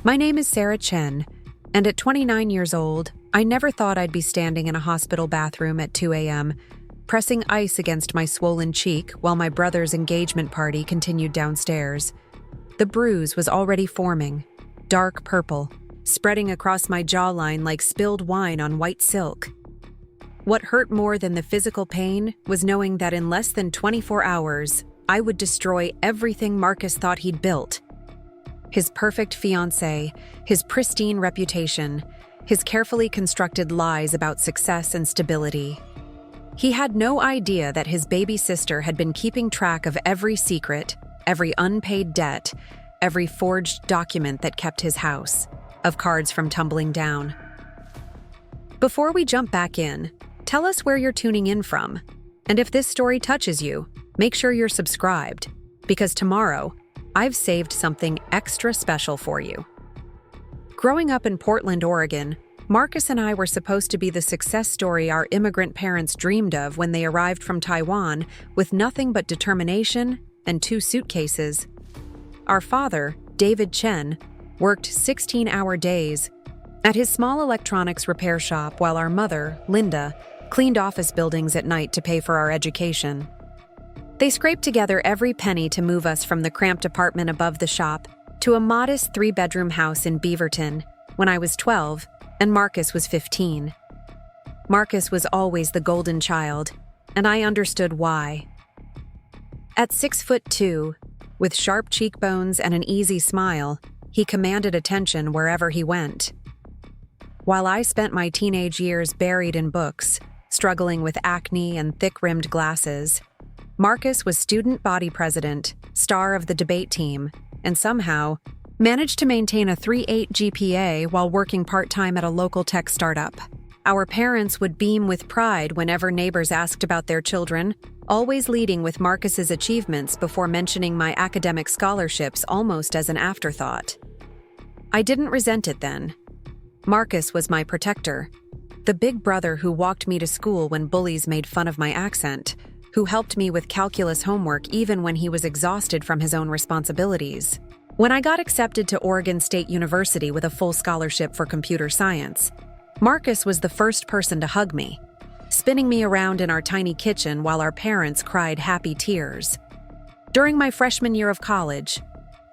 My name is Sarah Chen, and at 29 years old, I never thought I'd be standing in a hospital bathroom at 2 a.m., pressing ice against my swollen cheek while my brother's engagement party continued downstairs. The bruise was already forming, dark purple, spreading across my jawline like spilled wine on white silk. What hurt more than the physical pain was knowing that in less than 24 hours, I would destroy everything Marcus thought he'd built. His perfect fiancée, his pristine reputation, his carefully constructed lies about success and stability. He had no idea that his baby sister had been keeping track of every secret, every unpaid debt, every forged document that kept his house of cards from tumbling down. Before we jump back in, tell us where you're tuning in from. And if this story touches you, make sure you're subscribed, because tomorrow, I've saved something extra special for you. Growing up in Portland, Oregon, Marcus and I were supposed to be the success story our immigrant parents dreamed of when they arrived from Taiwan with nothing but determination and 2 suitcases. Our father, David Chen, worked 16-hour days at his small electronics repair shop while our mother, Linda, cleaned office buildings at night to pay for our education. They scraped together every penny to move us from the cramped apartment above the shop to a modest 3-bedroom house in Beaverton when I was 12 and Marcus was 15. Marcus was always the golden child, and I understood why. At 6'2", with sharp cheekbones and an easy smile, he commanded attention wherever he went. While I spent my teenage years buried in books, struggling with acne and thick-rimmed glasses, Marcus was student body president, star of the debate team, and somehow managed to maintain a 3.8 GPA while working part-time at a local tech startup. Our parents would beam with pride whenever neighbors asked about their children, always leading with Marcus's achievements before mentioning my academic scholarships almost as an afterthought. I didn't resent it then. Marcus was my protector, the big brother who walked me to school when bullies made fun of my accent, who helped me with calculus homework even when he was exhausted from his own responsibilities. When I got accepted to Oregon State University with a full scholarship for computer science, Marcus was the first person to hug me, spinning me around in our tiny kitchen while our parents cried happy tears. During my freshman year of college,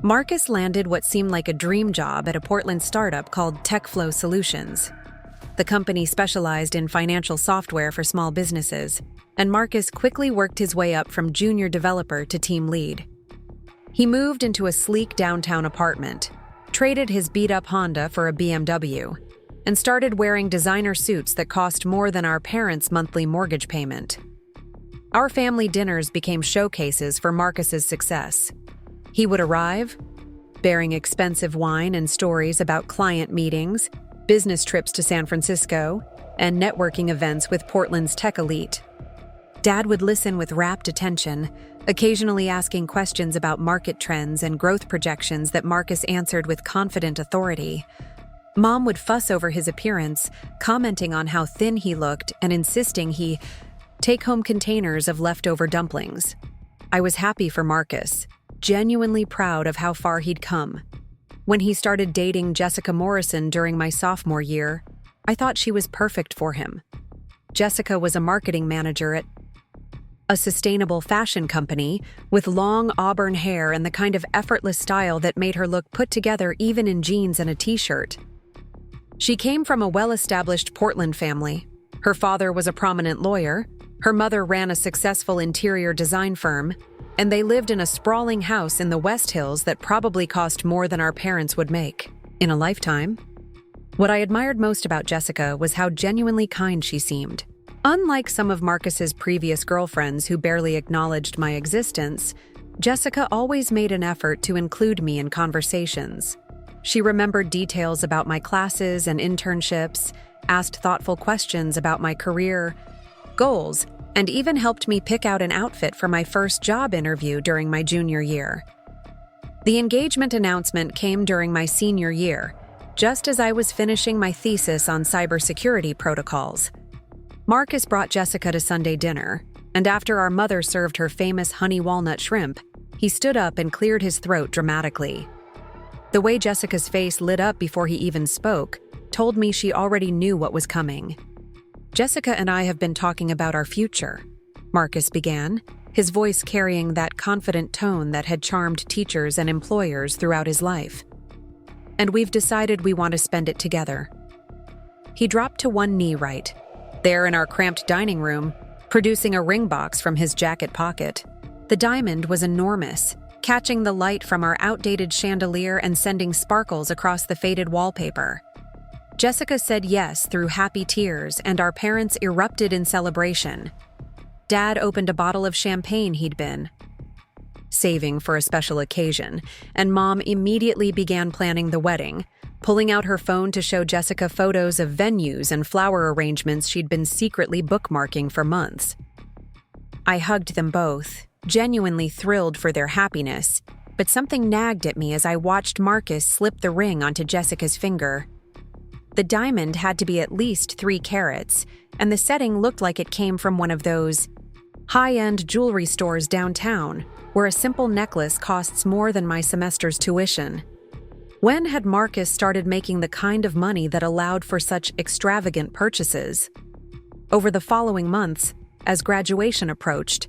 Marcus landed what seemed like a dream job at a Portland startup called TechFlow Solutions. The company specialized in financial software for small businesses, and Marcus quickly worked his way up from junior developer to team lead. He moved into a sleek downtown apartment, traded his beat-up Honda for a BMW, and started wearing designer suits that cost more than our parents' monthly mortgage payment. Our family dinners became showcases for Marcus's success. He would arrive, bearing expensive wine and stories about client meetings, business trips to San Francisco, and networking events with Portland's tech elite. Dad would listen with rapt attention, occasionally asking questions about market trends and growth projections that Marcus answered with confident authority. Mom would fuss over his appearance, commenting on how thin he looked and insisting he take home containers of leftover dumplings. I was happy for Marcus, genuinely proud of how far he'd come. When he started dating Jessica Morrison during my sophomore year, I thought she was perfect for him. Jessica was a marketing manager at a sustainable fashion company with long auburn hair and the kind of effortless style that made her look put together even in jeans and a t-shirt. She came from a well-established Portland family. Her father was a prominent lawyer, her mother ran a successful interior design firm, and they lived in a sprawling house in the West Hills that probably cost more than our parents would make in a lifetime. What I admired most about Jessica was how genuinely kind she seemed. Unlike some of Marcus's previous girlfriends who barely acknowledged my existence, Jessica always made an effort to include me in conversations. She remembered details about my classes and internships, asked thoughtful questions about my career goals, and even helped me pick out an outfit for my first job interview during my junior year. The engagement announcement came during my senior year, just as I was finishing my thesis on cybersecurity protocols. Marcus brought Jessica to Sunday dinner, and after our mother served her famous honey walnut shrimp, he stood up and cleared his throat dramatically. The way Jessica's face lit up before he even spoke told me she already knew what was coming. "Jessica and I have been talking about our future," Marcus began, his voice carrying that confident tone that had charmed teachers and employers throughout his life. "And we've decided we want to spend it together." He dropped to one knee right, there in our cramped dining room, producing a ring box from his jacket pocket. The diamond was enormous, catching the light from our outdated chandelier and sending sparkles across the faded wallpaper. Jessica said yes through happy tears, and our parents erupted in celebration. Dad opened a bottle of champagne he'd been saving for a special occasion, and Mom immediately began planning the wedding, pulling out her phone to show Jessica photos of venues and flower arrangements she'd been secretly bookmarking for months. I hugged them both, genuinely thrilled for their happiness, but something nagged at me as I watched Marcus slip the ring onto Jessica's finger. The diamond had to be at least 3 carats, and the setting looked like it came from one of those high-end jewelry stores downtown, where a simple necklace costs more than my semester's tuition. When had Marcus started making the kind of money that allowed for such extravagant purchases? Over the following months, as graduation approached,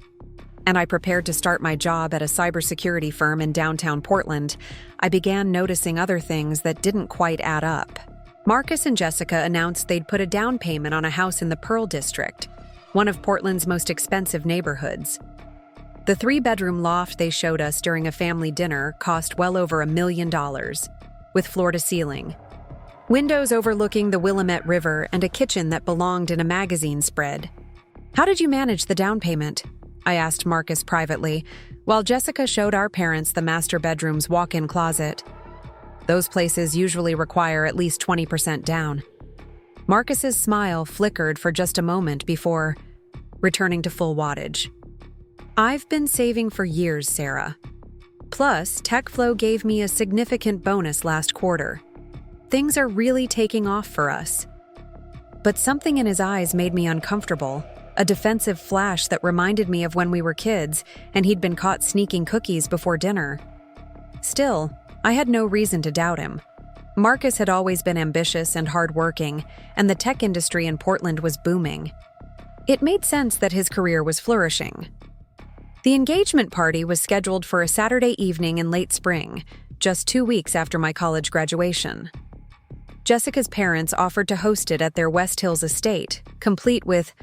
and I prepared to start my job at a cybersecurity firm in downtown Portland, I began noticing other things that didn't quite add up. Marcus and Jessica announced they'd put a down payment on a house in the Pearl District, one of Portland's most expensive neighborhoods. The 3-bedroom loft they showed us during a family dinner cost well over $1 million, with floor-to-ceiling. Windows overlooking the Willamette River and a kitchen that belonged in a magazine spread. "How did you manage the down payment?" I asked Marcus privately, while Jessica showed our parents the master bedroom's walk-in closet. "Those places usually require at least 20% down." Marcus's smile flickered for just a moment before returning to full wattage. "I've been saving for years, Sarah. Plus, TechFlow gave me a significant bonus last quarter. Things are really taking off for us." But something in his eyes made me uncomfortable, a defensive flash that reminded me of when we were kids and he'd been caught sneaking cookies before dinner. Still, I had no reason to doubt him. Marcus had always been ambitious and hardworking, and the tech industry in Portland was booming. It made sense that his career was flourishing. The engagement party was scheduled for a Saturday evening in late spring, just 2 weeks after my college graduation. Jessica's parents offered to host it at their West Hills estate, complete with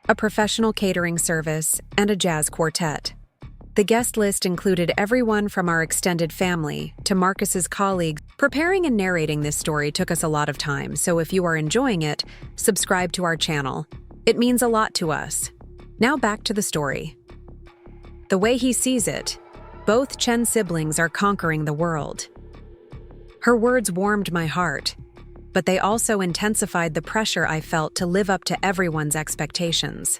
a professional catering service and a jazz quartet. The guest list included everyone from our extended family to Marcus's colleagues. Preparing and narrating this story took us a lot of time, so if you are enjoying it, subscribe to our channel. It means a lot to us. Now back to the story. The way he sees it, both Chen siblings are conquering the world. Her words warmed my heart, but they also intensified the pressure I felt to live up to everyone's expectations.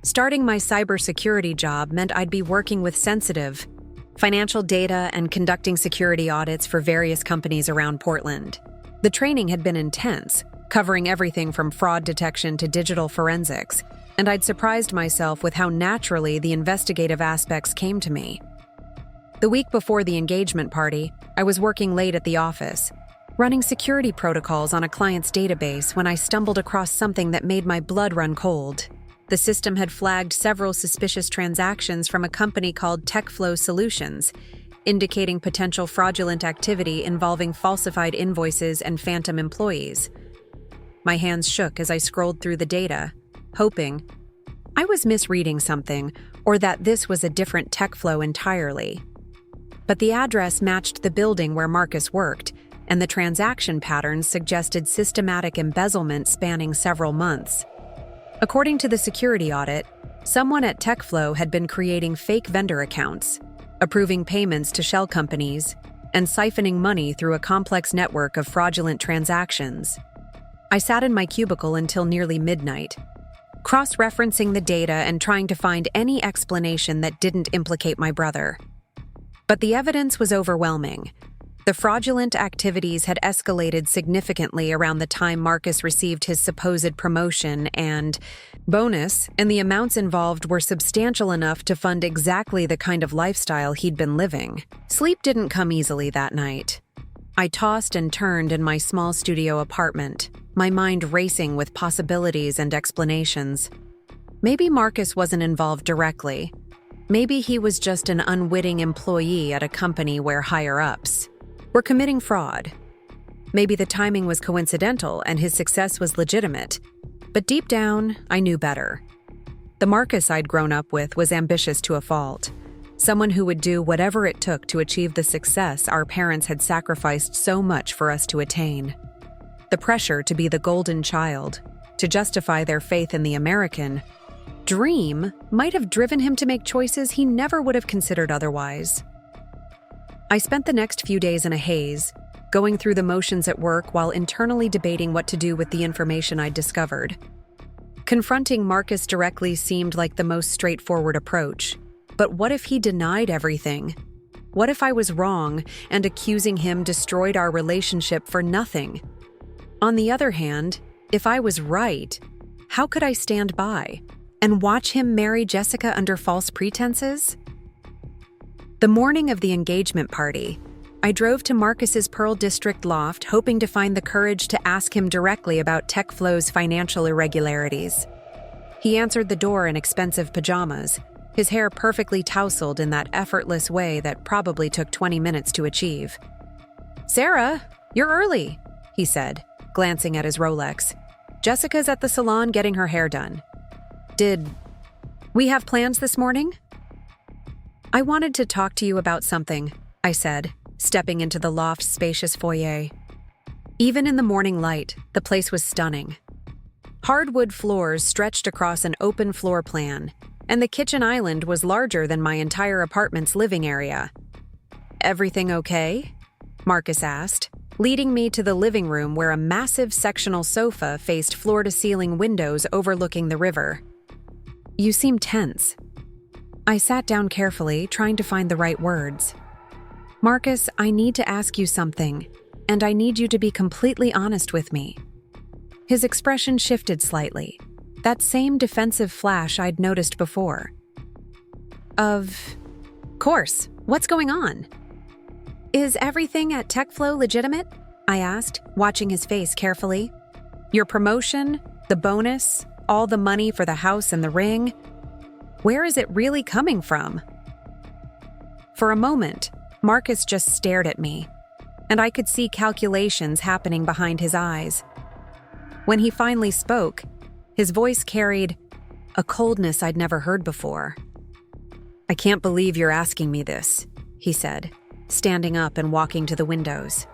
Starting my cybersecurity job meant I'd be working with sensitive financial data and conducting security audits for various companies around Portland. The training had been intense, covering everything from fraud detection to digital forensics, and I'd surprised myself with how naturally the investigative aspects came to me. The week before the engagement party, I was working late at the office, running security protocols on a client's database when I stumbled across something that made my blood run cold. The system had flagged several suspicious transactions from a company called TechFlow Solutions, indicating potential fraudulent activity involving falsified invoices and phantom employees. My hands shook as I scrolled through the data, hoping I was misreading something or that this was a different TechFlow entirely. But the address matched the building where Marcus worked, and the transaction patterns suggested systematic embezzlement spanning several months. According to the security audit, someone at TechFlow had been creating fake vendor accounts, approving payments to shell companies, and siphoning money through a complex network of fraudulent transactions. I sat in my cubicle until nearly midnight, cross-referencing the data and trying to find any explanation that didn't implicate my brother. But the evidence was overwhelming. The fraudulent activities had escalated significantly around the time Marcus received his supposed promotion and bonus, and the amounts involved were substantial enough to fund exactly the kind of lifestyle he'd been living. Sleep didn't come easily that night. I tossed and turned in my small studio apartment, my mind racing with possibilities and explanations. Maybe Marcus wasn't involved directly. Maybe he was just an unwitting employee at a company where higher-ups were committing fraud. Maybe the timing was coincidental and his success was legitimate. But deep down, I knew better. The Marcus I'd grown up with was ambitious to a fault. Someone who would do whatever it took to achieve the success our parents had sacrificed so much for us to attain. The pressure to be the golden child, to justify their faith in the American dream, might have driven him to make choices he never would have considered otherwise. I spent the next few days in a haze, going through the motions at work while internally debating what to do with the information I'd discovered. Confronting Marcus directly seemed like the most straightforward approach. But what if he denied everything? What if I was wrong and accusing him destroyed our relationship for nothing? On the other hand, if I was right, how could I stand by and watch him marry Jessica under false pretenses? The morning of the engagement party, I drove to Marcus's Pearl District loft hoping to find the courage to ask him directly about TechFlow's financial irregularities. He answered the door in expensive pajamas, his hair perfectly tousled in that effortless way that probably took 20 minutes to achieve. "Sarah, you're early," he said, glancing at his Rolex. "Jessica's at the salon getting her hair done. Did we have plans this morning?" "I wanted to talk to you about something," I said, stepping into the loft's spacious foyer. Even in the morning light, the place was stunning. Hardwood floors stretched across an open floor plan, and the kitchen island was larger than my entire apartment's living area. "Everything okay?" Marcus asked, leading me to the living room where a massive sectional sofa faced floor-to-ceiling windows overlooking the river. "You seem tense." I sat down carefully, trying to find the right words. "Marcus, I need to ask you something, and I need you to be completely honest with me." His expression shifted slightly, that same defensive flash I'd noticed before. Of course, what's going on?" "Is everything at TechFlow legitimate?" I asked, watching his face carefully. "Your promotion, the bonus, all the money for the house and the ring. Where is it really coming from?" For a moment, Marcus just stared at me, and I could see calculations happening behind his eyes. When he finally spoke, his voice carried a coldness I'd never heard before. "I can't believe you're asking me this," he said, standing up and walking to the windows.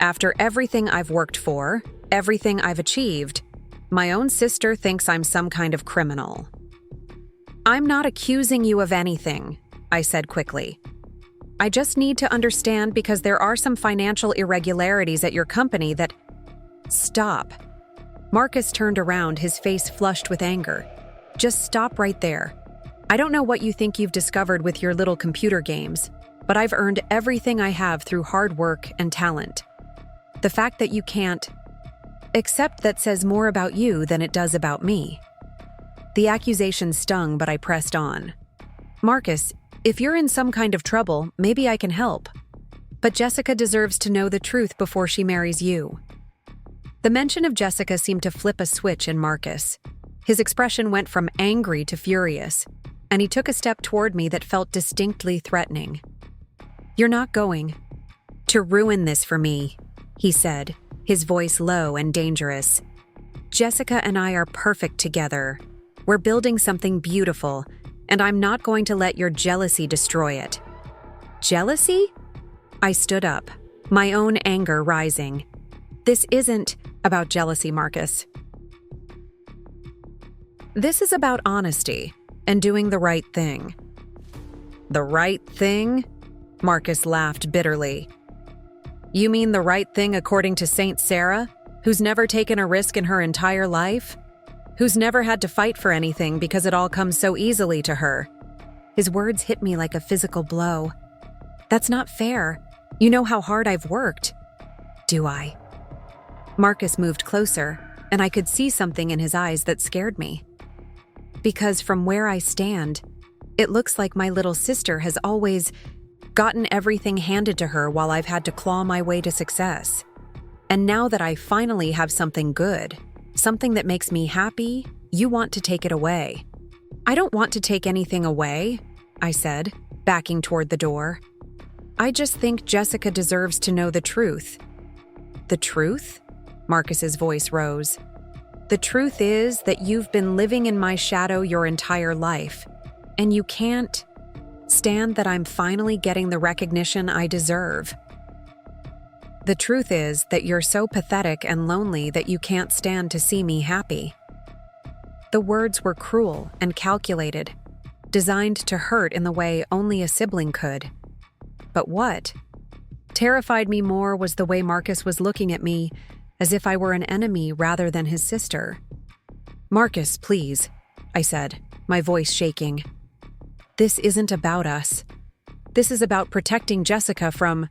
"After everything I've worked for, everything I've achieved, my own sister thinks I'm some kind of criminal." "I'm not accusing you of anything," I said quickly. "I just need to understand because there are some financial irregularities at your company that—" "Stop." Marcus turned around, his face flushed with anger. "Just stop right there. I don't know what you think you've discovered with your little computer games, but I've earned everything I have through hard work and talent. The fact that you can't accept that says more about you than it does about me." The accusation stung, but I pressed on. "Marcus, if you're in some kind of trouble, maybe I can help. But Jessica deserves to know the truth before she marries you." The mention of Jessica seemed to flip a switch in Marcus. His expression went from angry to furious, and he took a step toward me that felt distinctly threatening. "You're not going to ruin this for me," he said, his voice low and dangerous. "Jessica and I are perfect together. We're building something beautiful, and I'm not going to let your jealousy destroy it." "Jealousy?" I stood up, my own anger rising. "This isn't about jealousy, Marcus. This is about honesty and doing the right thing." "The right thing?" Marcus laughed bitterly. "You mean the right thing according to Saint Sarah, who's never taken a risk in her entire life? Who's never had to fight for anything because it all comes so easily to her?" His words hit me like a physical blow. "That's not fair. You know how hard I've worked." "Do I?" Marcus moved closer, and I could see something in his eyes that scared me. "Because from where I stand, it looks like my little sister has always gotten everything handed to her while I've had to claw my way to success. And now that I finally have something good, something that makes me happy, you want to take it away. I don't want to take anything away, I said, backing toward the door. I just think Jessica deserves to know the truth. The truth? Marcus's voice rose. The truth is that you've been living in my shadow your entire life, and you can't stand that I'm finally getting the recognition I deserve. The truth is that you're so pathetic and lonely that you can't stand to see me happy. The words were cruel and calculated, designed to hurt in the way only a sibling could. But what terrified me more was the way Marcus was looking at me, as if I were an enemy rather than his sister. Marcus, please, I said, my voice shaking. This isn't about us. This is about protecting Jessica from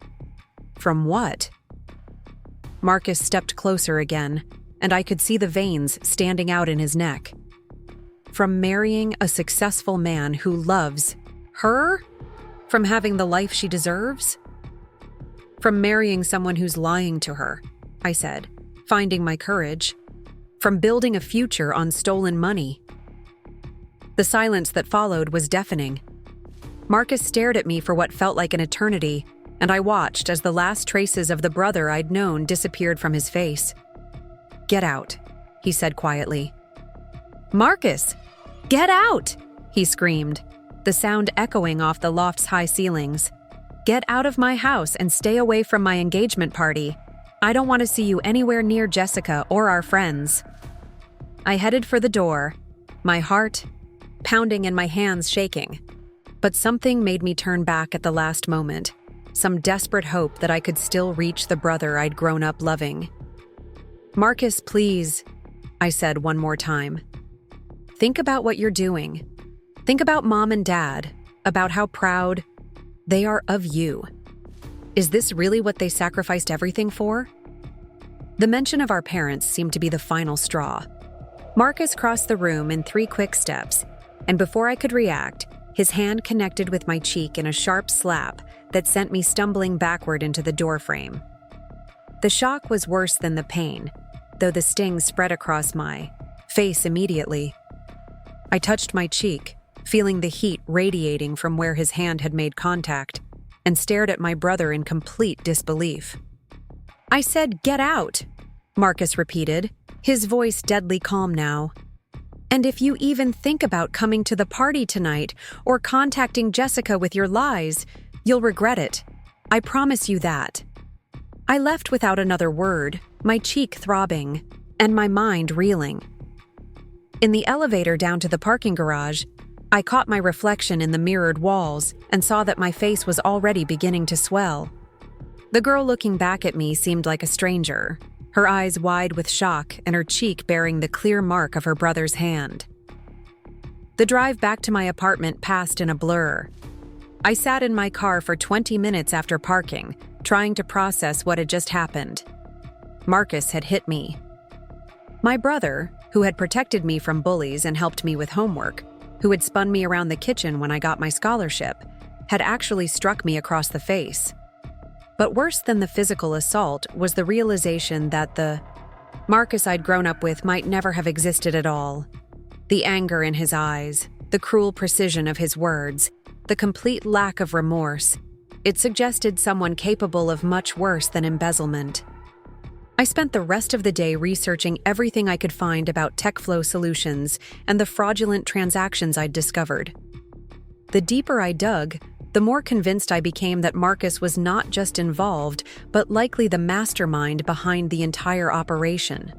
what? Marcus stepped closer again, and I could see the veins standing out in his neck. From marrying a successful man who loves her? From having the life she deserves? From marrying someone who's lying to her, I said, finding my courage. From building a future on stolen money. The silence that followed was deafening. Marcus stared at me for what felt like an eternity, and I watched as the last traces of the brother I'd known disappeared from his face. Get out, he said quietly. Marcus, get out, he screamed, the sound echoing off the loft's high ceilings. Get out of my house and stay away from my engagement party. I don't want to see you anywhere near Jessica or our friends. I headed for the door, my heart pounding and my hands shaking. But something made me turn back at the last moment, some desperate hope that I could still reach the brother I'd grown up loving. Marcus, please, I said one more time. Think about what you're doing. Think about Mom and Dad, about how proud they are of you. Is this really what they sacrificed everything for? The mention of our parents seemed to be the final straw. Marcus crossed the room in 3 quick steps, and before I could react, his hand connected with my cheek in a sharp slap that sent me stumbling backward into the doorframe. The shock was worse than the pain, though the sting spread across my face immediately. I touched my cheek, feeling the heat radiating from where his hand had made contact, and stared at my brother in complete disbelief. I said, "Get out," Marcus repeated, his voice deadly calm now. "And if you even think about coming to the party tonight or contacting Jessica with your lies, you'll regret it. I promise you that." I left without another word, my cheek throbbing, and my mind reeling. In the elevator down to the parking garage, I caught my reflection in the mirrored walls and saw that my face was already beginning to swell. The girl looking back at me seemed like a stranger, her eyes wide with shock and her cheek bearing the clear mark of her brother's hand. The drive back to my apartment passed in a blur. I sat in my car for 20 minutes after parking, trying to process what had just happened. Marcus had hit me. My brother, who had protected me from bullies and helped me with homework, who had spun me around the kitchen when I got my scholarship, had actually struck me across the face. But worse than the physical assault was the realization that the Marcus I'd grown up with might never have existed at all. The anger in his eyes, the cruel precision of his words, the complete lack of remorse. It suggested someone capable of much worse than embezzlement. I spent the rest of the day researching everything I could find about TechFlow solutions and the fraudulent transactions I'd discovered. The deeper I dug, the more convinced I became that Marcus was not just involved, but likely the mastermind behind the entire operation.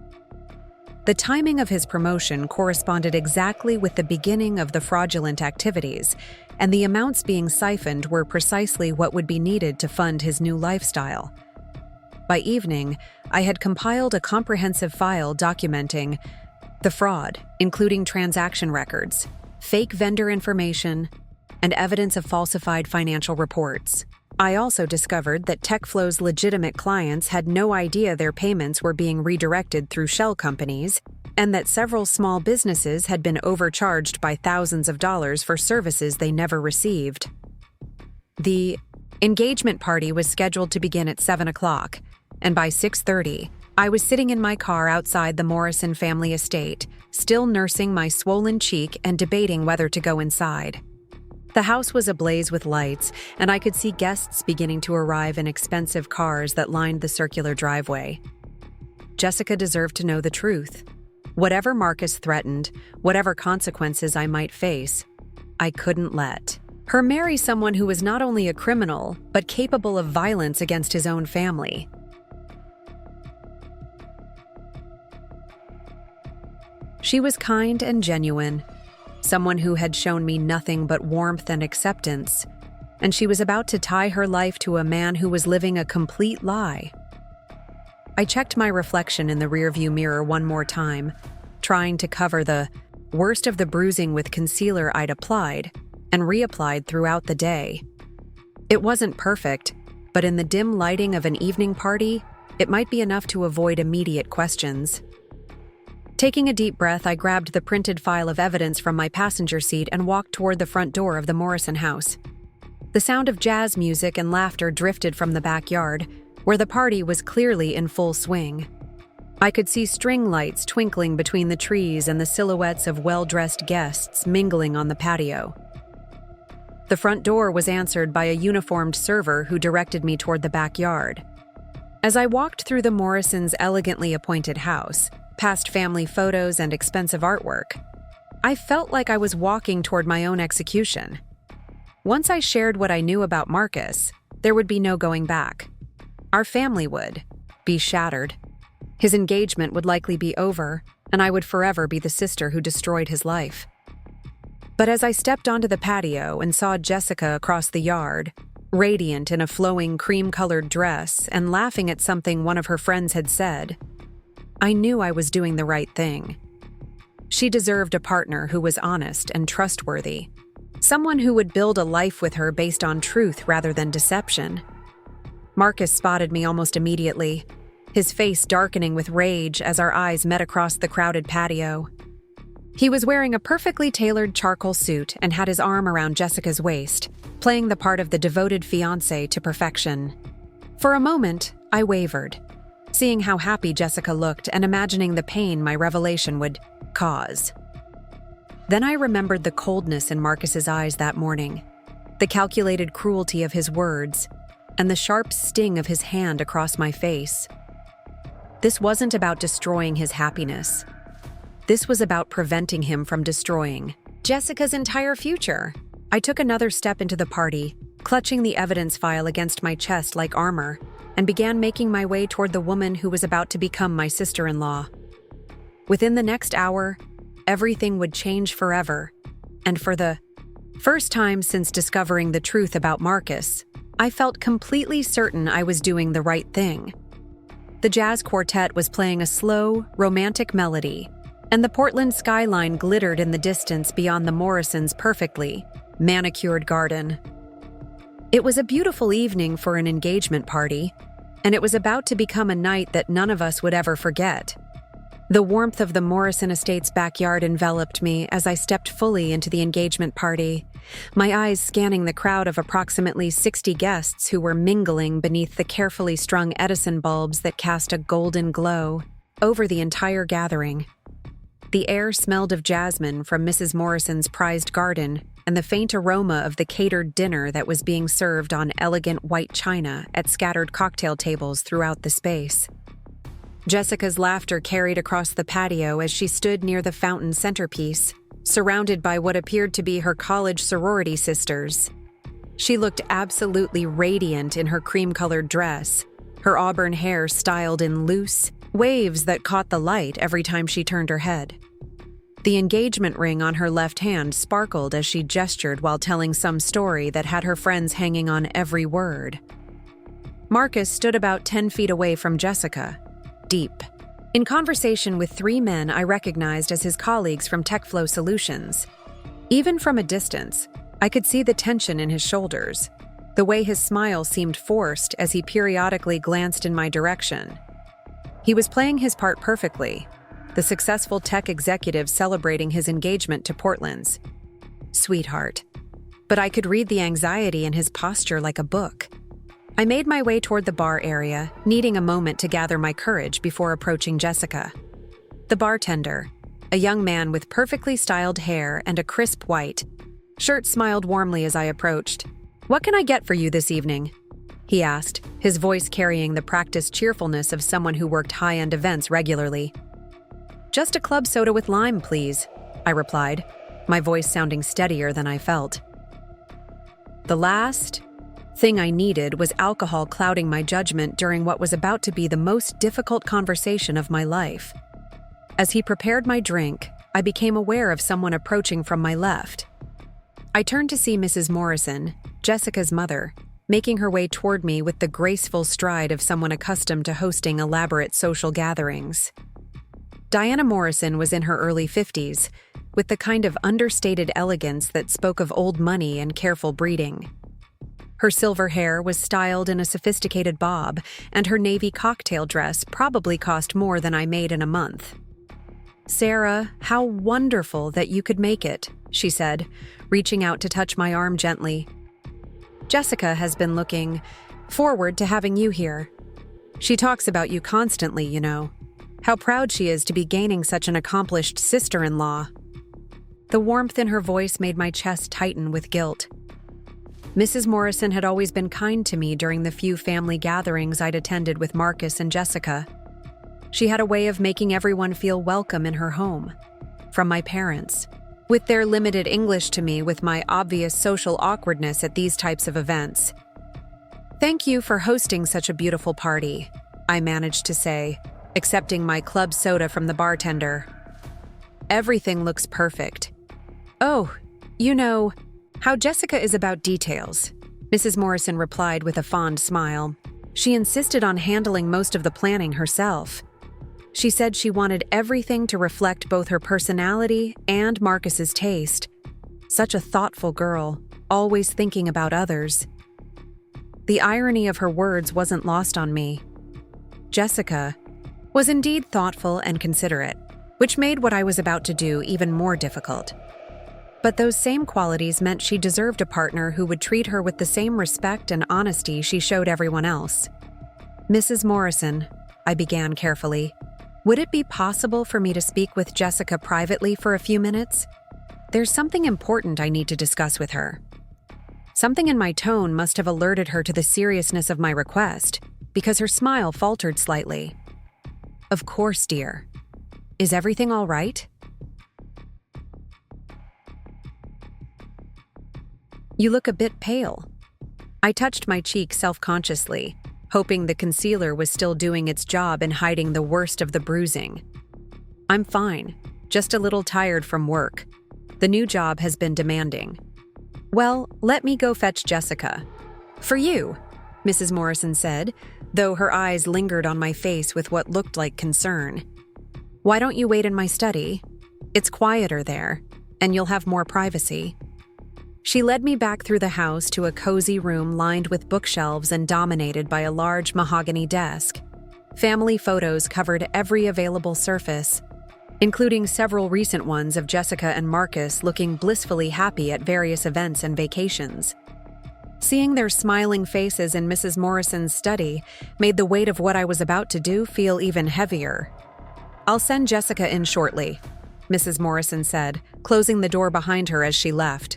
The timing of his promotion corresponded exactly with the beginning of the fraudulent activities, and the amounts being siphoned were precisely what would be needed to fund his new lifestyle. By evening, I had compiled a comprehensive file documenting the fraud, including transaction records, fake vendor information, and evidence of falsified financial reports. I also discovered that TechFlow's legitimate clients had no idea their payments were being redirected through shell companies, and that several small businesses had been overcharged by thousands of dollars for services they never received. The Engagement party was scheduled to begin at 7 o'clock, and by 6:30, I was sitting in my car outside the Morrison family estate, still nursing my swollen cheek and debating whether to go inside. The house was ablaze with lights, and I could see guests beginning to arrive in expensive cars that lined the circular driveway. Jessica deserved to know the truth. Whatever Marcus threatened, whatever consequences I might face, I couldn't let her marry someone who was not only a criminal, but capable of violence against his own family. She was kind and genuine, someone who had shown me nothing but warmth and acceptance, and she was about to tie her life to a man who was living a complete lie. I checked my reflection in the rearview mirror one more time, trying to cover the worst of the bruising with concealer I'd applied and reapplied throughout the day. It wasn't perfect, but in the dim lighting of an evening party, it might be enough to avoid immediate questions. Taking a deep breath, I grabbed the printed file of evidence from my passenger seat and walked toward the front door of the Morrison house. The sound of jazz music and laughter drifted from the backyard, where the party was clearly in full swing. I could see string lights twinkling between the trees and the silhouettes of well-dressed guests mingling on the patio. The front door was answered by a uniformed server who directed me toward the backyard. As I walked through the Morrisons' elegantly appointed house, past family photos and expensive artwork, I felt like I was walking toward my own execution. Once I shared what I knew about Marcus, there would be no going back. Our family would be shattered. His engagement would likely be over, and I would forever be the sister who destroyed his life. But as I stepped onto the patio and saw Jessica across the yard, radiant in a flowing cream-colored dress and laughing at something one of her friends had said, I knew I was doing the right thing. She deserved a partner who was honest and trustworthy, someone who would build a life with her based on truth rather than deception. Marcus spotted me almost immediately, his face darkening with rage as our eyes met across the crowded patio. He was wearing a perfectly tailored charcoal suit and had his arm around Jessica's waist, playing the part of the devoted fiancé to perfection. For a moment, I wavered, seeing how happy Jessica looked and imagining the pain my revelation would cause. Then I remembered the coldness in Marcus's eyes that morning, the calculated cruelty of his words, and the sharp sting of his hand across my face. This wasn't about destroying his happiness. This was about preventing him from destroying Jessica's entire future. I took another step into the party, clutching the evidence file against my chest like armor, and began making my way toward the woman who was about to become my sister-in-law. Within the next hour, everything would change forever, and for the first time since discovering the truth about Marcus, I felt completely certain I was doing the right thing. The jazz quartet was playing a slow, romantic melody, and the Portland skyline glittered in the distance beyond the Morrisons' perfectly manicured garden. It was a beautiful evening for an engagement party, and it was about to become a night that none of us would ever forget. The warmth of the Morrison estate's backyard enveloped me as I stepped fully into the engagement party, my eyes scanning the crowd of approximately 60 guests who were mingling beneath the carefully strung Edison bulbs that cast a golden glow over the entire gathering. The air smelled of jasmine from Mrs. Morrison's prized garden and the faint aroma of the catered dinner that was being served on elegant white china at scattered cocktail tables throughout the space. Jessica's laughter carried across the patio as she stood near the fountain centerpiece, surrounded by what appeared to be her college sorority sisters. She looked absolutely radiant in her cream-colored dress, her auburn hair styled in loose waves that caught the light every time she turned her head. The engagement ring on her left hand sparkled as she gestured while telling some story that had her friends hanging on every word. Marcus stood about 10 feet away from Jessica, deep in conversation with 3 men I recognized as his colleagues from TechFlow Solutions. Even from a distance, I could see the tension in his shoulders, the way his smile seemed forced as he periodically glanced in my direction. He was playing his part perfectly, the successful tech executive celebrating his engagement to Portland's sweetheart. but I could read the anxiety in his posture like a book. I made my way toward the bar area, needing a moment to gather my courage before approaching Jessica. The bartender, a young man with perfectly styled hair and a crisp white shirt, smiled warmly as I approached. "What can I get for you this evening?" he asked, his voice carrying the practiced cheerfulness of someone who worked high-end events regularly. "Just a club soda with lime, please," I replied, my voice sounding steadier than I felt. The last thing I needed was alcohol clouding my judgment during what was about to be the most difficult conversation of my life. As he prepared my drink, I became aware of someone approaching from my left. I turned to see Mrs. Morrison, Jessica's mother, making her way toward me with the graceful stride of someone accustomed to hosting elaborate social gatherings. Diana Morrison was in her early 50s, with the kind of understated elegance that spoke of old money and careful breeding. Her silver hair was styled in a sophisticated bob, and her navy cocktail dress probably cost more than I made in a month. "Sarah, how wonderful that you could make it," she said, reaching out to touch my arm gently. "Jessica has been looking forward to having you here. She talks about you constantly, you know. How proud she is to be gaining such an accomplished sister-in-law." The warmth in her voice made my chest tighten with guilt. Mrs. Morrison had always been kind to me during the few family gatherings I'd attended with Marcus and Jessica. She had a way of making everyone feel welcome in her home. From my parents, with their limited English to me with my obvious social awkwardness at these types of events. "Thank you for hosting such a beautiful party," I managed to say, accepting my club soda from the bartender. "Everything looks perfect." "Oh, you know how Jessica is about details," Mrs. Morrison replied with a fond smile. "She insisted on handling most of the planning herself. She said she wanted everything to reflect both her personality and Marcus's taste. Such a thoughtful girl, always thinking about others." The irony of her words wasn't lost on me. Jessica was indeed thoughtful and considerate, which made what I was about to do even more difficult. But those same qualities meant she deserved a partner who would treat her with the same respect and honesty she showed everyone else. "Mrs. Morrison," I began carefully, "would it be possible for me to speak with Jessica privately for a few minutes? There's something important I need to discuss with her." Something in my tone must have alerted her to the seriousness of my request, because her smile faltered slightly. "Of course, dear. Is everything all right?" "You look a bit pale." I touched my cheek self-consciously, hoping the concealer was still doing its job in hiding the worst of the bruising. "I'm fine, just a little tired from work. The new job has been demanding." "Well, let me go fetch Jessica." "For you," Mrs. Morrison said, though her eyes lingered on my face with what looked like concern. "Why don't you wait in my study? It's quieter there, and you'll have more privacy." She led me back through the house to a cozy room lined with bookshelves and dominated by a large mahogany desk. Family photos covered every available surface, including several recent ones of Jessica and Marcus looking blissfully happy at various events and vacations. Seeing their smiling faces in Mrs. Morrison's study made the weight of what I was about to do feel even heavier. "I'll send Jessica in shortly," Mrs. Morrison said, closing the door behind her as she left.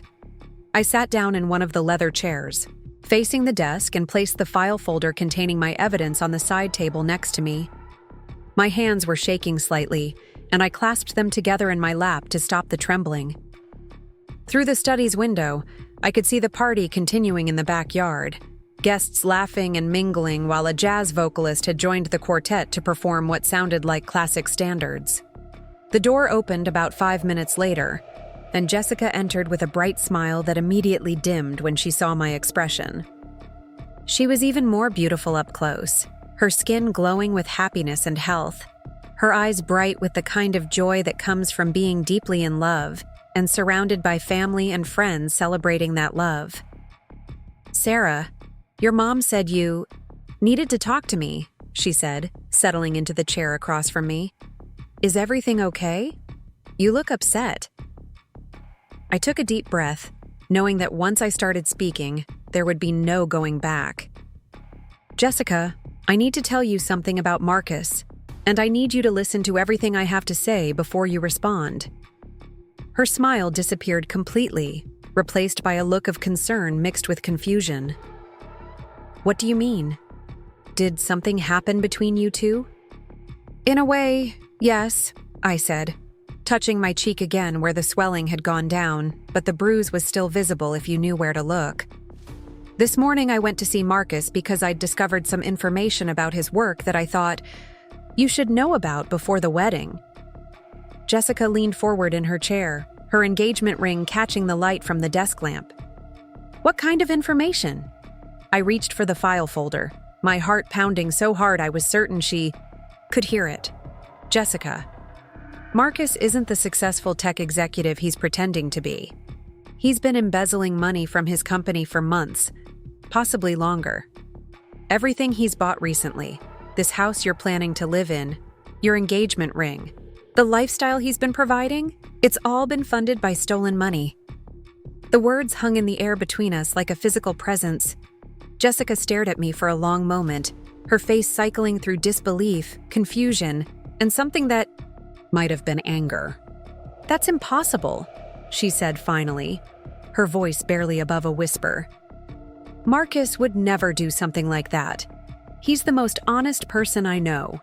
I sat down in one of the leather chairs, facing the desk, and placed the file folder containing my evidence on the side table next to me. My hands were shaking slightly, and I clasped them together in my lap to stop the trembling. Through the study's window, I could see the party continuing in the backyard, guests laughing and mingling while a jazz vocalist had joined the quartet to perform what sounded like classic standards. The door opened about 5 minutes later, and Jessica entered with a bright smile that immediately dimmed when she saw my expression. She was even more beautiful up close, her skin glowing with happiness and health, her eyes bright with the kind of joy that comes from being deeply in love and surrounded by family and friends celebrating that love. "Sarah, your mom said you needed to talk to me," she said, settling into the chair across from me. "Is everything okay? You look upset." I took a deep breath, knowing that once I started speaking, there would be no going back. Jessica, I need to tell you something about Marcus, and I need you to listen to everything I have to say before you respond. Her smile disappeared completely, replaced by a look of concern mixed with confusion. What do you mean? Did something happen between you two? In a way, yes, I said, touching my cheek again where the swelling had gone down, but the bruise was still visible if you knew where to look. This morning I went to see Marcus because I'd discovered some information about his work that I thought you should know about before the wedding. Jessica leaned forward in her chair, her engagement ring catching the light from the desk lamp. What kind of information? I reached for the file folder, my heart pounding so hard I was certain she could hear it. Jessica, Marcus isn't the successful tech executive he's pretending to be. He's been embezzling money from his company for months, possibly longer. Everything he's bought recently, this house you're planning to live in, your engagement ring, the lifestyle he's been providing, it's all been funded by stolen money. The words hung in the air between us like a physical presence. Jessica stared at me for a long moment, her face cycling through disbelief, confusion, and something that might have been anger. That's impossible, she said finally, her voice barely above a whisper. Marcus would never do something like that. He's the most honest person I know.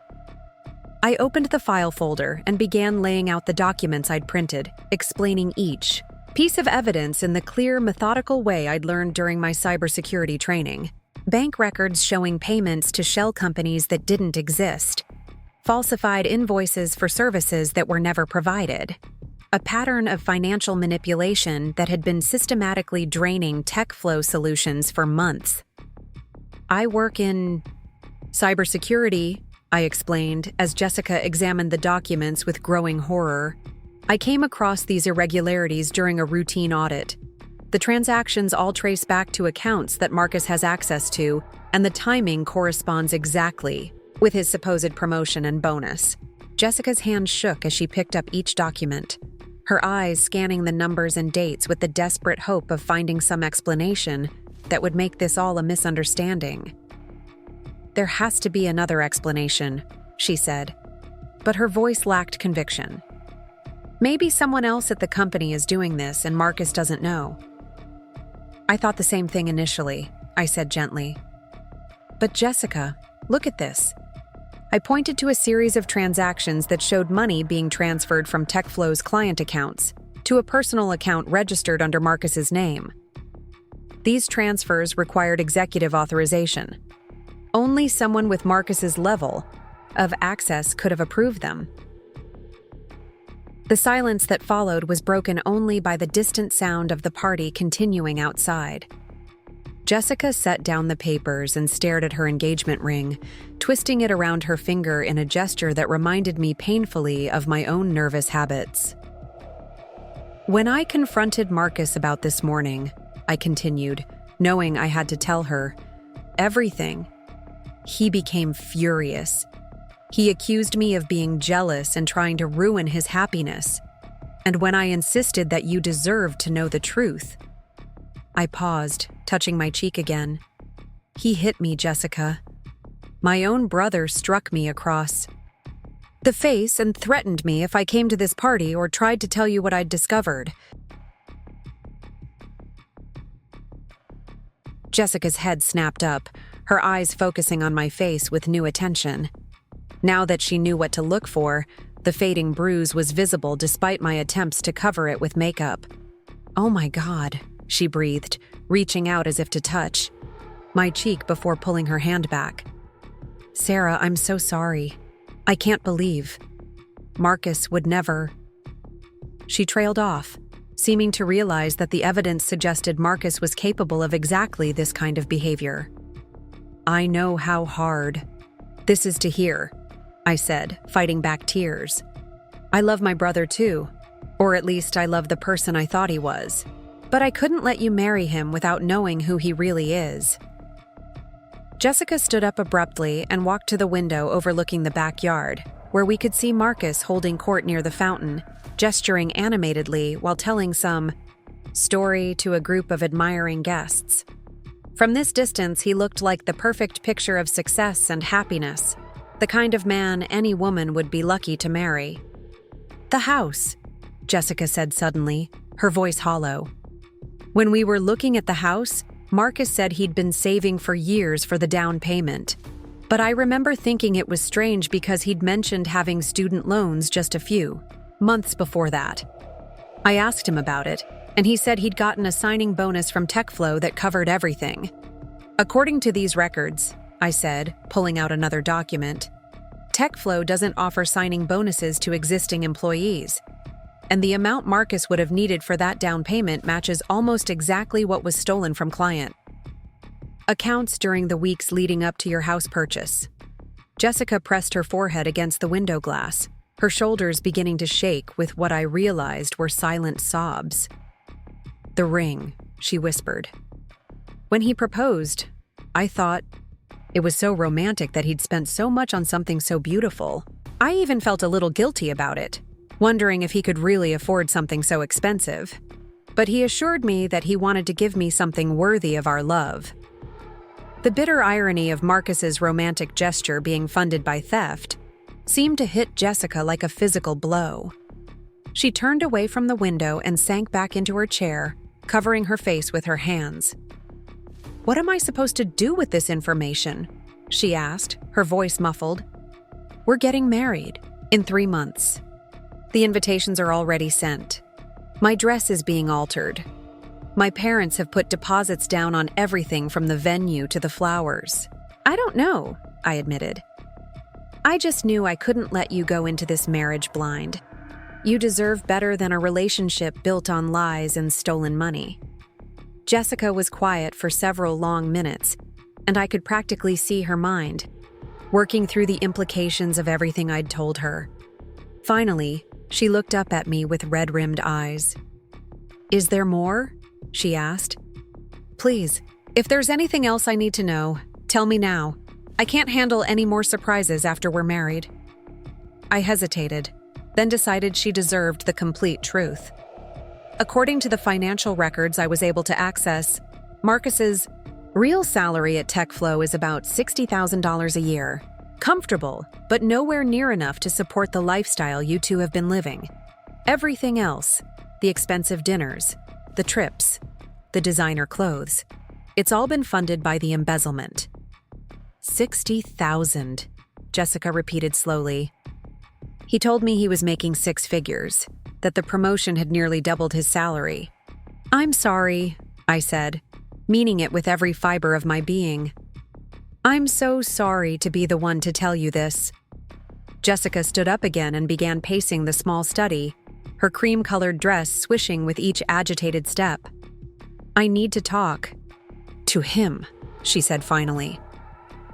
I opened the file folder and began laying out the documents I'd printed, explaining each piece of evidence in the clear, methodical way I'd learned during my cybersecurity training. Bank records showing payments to shell companies that didn't exist. Falsified invoices for services that were never provided. A pattern of financial manipulation that had been systematically draining tech flow solutions for months. I work in cybersecurity, I explained as Jessica examined the documents with growing horror. I came across these irregularities during a routine audit. The transactions all trace back to accounts that Marcus has access to, and the timing corresponds exactly with his supposed promotion and bonus. Jessica's hand shook as she picked up each document, her eyes scanning the numbers and dates with the desperate hope of finding some explanation that would make this all a misunderstanding. There has to be another explanation, she said, but her voice lacked conviction. Maybe someone else at the company is doing this and Marcus doesn't know. I thought the same thing initially, I said gently. But Jessica, look at this. I pointed to a series of transactions that showed money being transferred from TechFlow's client accounts to a personal account registered under Marcus's name. These transfers required executive authorization. Only someone with Marcus's level of access could have approved them. The silence that followed was broken only by the distant sound of the party continuing outside. Jessica set down the papers and stared at her engagement ring, twisting it around her finger in a gesture that reminded me painfully of my own nervous habits. When I confronted Marcus about this morning, I continued, knowing I had to tell her everything, he became furious. He accused me of being jealous and trying to ruin his happiness. And when I insisted that you deserved to know the truth, I paused, touching my cheek again. He hit me, Jessica. My own brother struck me across the face and threatened me if I came to this party or tried to tell you what I'd discovered. Jessica's head snapped up, her eyes focusing on my face with new attention. Now that she knew what to look for, the fading bruise was visible despite my attempts to cover it with makeup. Oh my God, she breathed, reaching out as if to touch my cheek before pulling her hand back. Sarah, I'm so sorry. I can't believe. Marcus would never. She trailed off, seeming to realize that the evidence suggested Marcus was capable of exactly this kind of behavior. I know how hard this is to hear, I said, fighting back tears. I love my brother too, or at least I love the person I thought he was. But I couldn't let you marry him without knowing who he really is. Jessica stood up abruptly and walked to the window overlooking the backyard, where we could see Marcus holding court near the fountain, gesturing animatedly while telling some story to a group of admiring guests. From this distance, he looked like the perfect picture of success and happiness, the kind of man any woman would be lucky to marry. "The house," Jessica said suddenly, her voice hollow. "When we were looking at the house, Marcus said he'd been saving for years for the down payment. But I remember thinking it was strange because he'd mentioned having student loans just a few months before that. I asked him about it, and he said he'd gotten a signing bonus from TechFlow that covered everything. According to these records," I said, pulling out another document, "TechFlow doesn't offer signing bonuses to existing employees. And the amount Marcus would have needed for that down payment matches almost exactly what was stolen from client. Accounts during the weeks leading up to your house purchase." Jessica pressed her forehead against the window glass, her shoulders beginning to shake with what I realized were silent sobs. "The ring," she whispered. "When he proposed, I thought it was so romantic that he'd spent so much on something so beautiful. I even felt a little guilty about it, wondering if he could really afford something so expensive. But he assured me that he wanted to give me something worthy of our love." The bitter irony of Marcus's romantic gesture being funded by theft seemed to hit Jessica like a physical blow. She turned away from the window and sank back into her chair, covering her face with her hands. "What am I supposed to do with this information?" she asked, her voice muffled. "We're getting married in 3 months. The invitations are already sent. My dress is being altered. My parents have put deposits down on everything from the venue to the flowers. I don't know," I admitted. "I just knew I couldn't let you go into this marriage blind. You deserve better than a relationship built on lies and stolen money." Jessica was quiet for several long minutes, and I could practically see her mind, working through the implications of everything I'd told her. Finally, she looked up at me with red-rimmed eyes. "Is there more?" she asked. "Please, if there's anything else I need to know, tell me now. I can't handle any more surprises after we're married." I hesitated, then decided she deserved the complete truth. According to the financial records I was able to access, Marcus's real salary at TechFlow is about $60,000 a year. Comfortable, but nowhere near enough to support the lifestyle you two have been living. Everything else, the expensive dinners, the trips, the designer clothes, it's all been funded by the embezzlement. $60,000, Jessica repeated slowly. He told me he was making 6 figures, that the promotion had nearly doubled his salary. "I'm sorry," I said, meaning it with every fiber of my being. "I'm so sorry to be the one to tell you this." Jessica stood up again and began pacing the small study, her cream-colored dress swishing with each agitated step. "I need to talk to him," she said finally.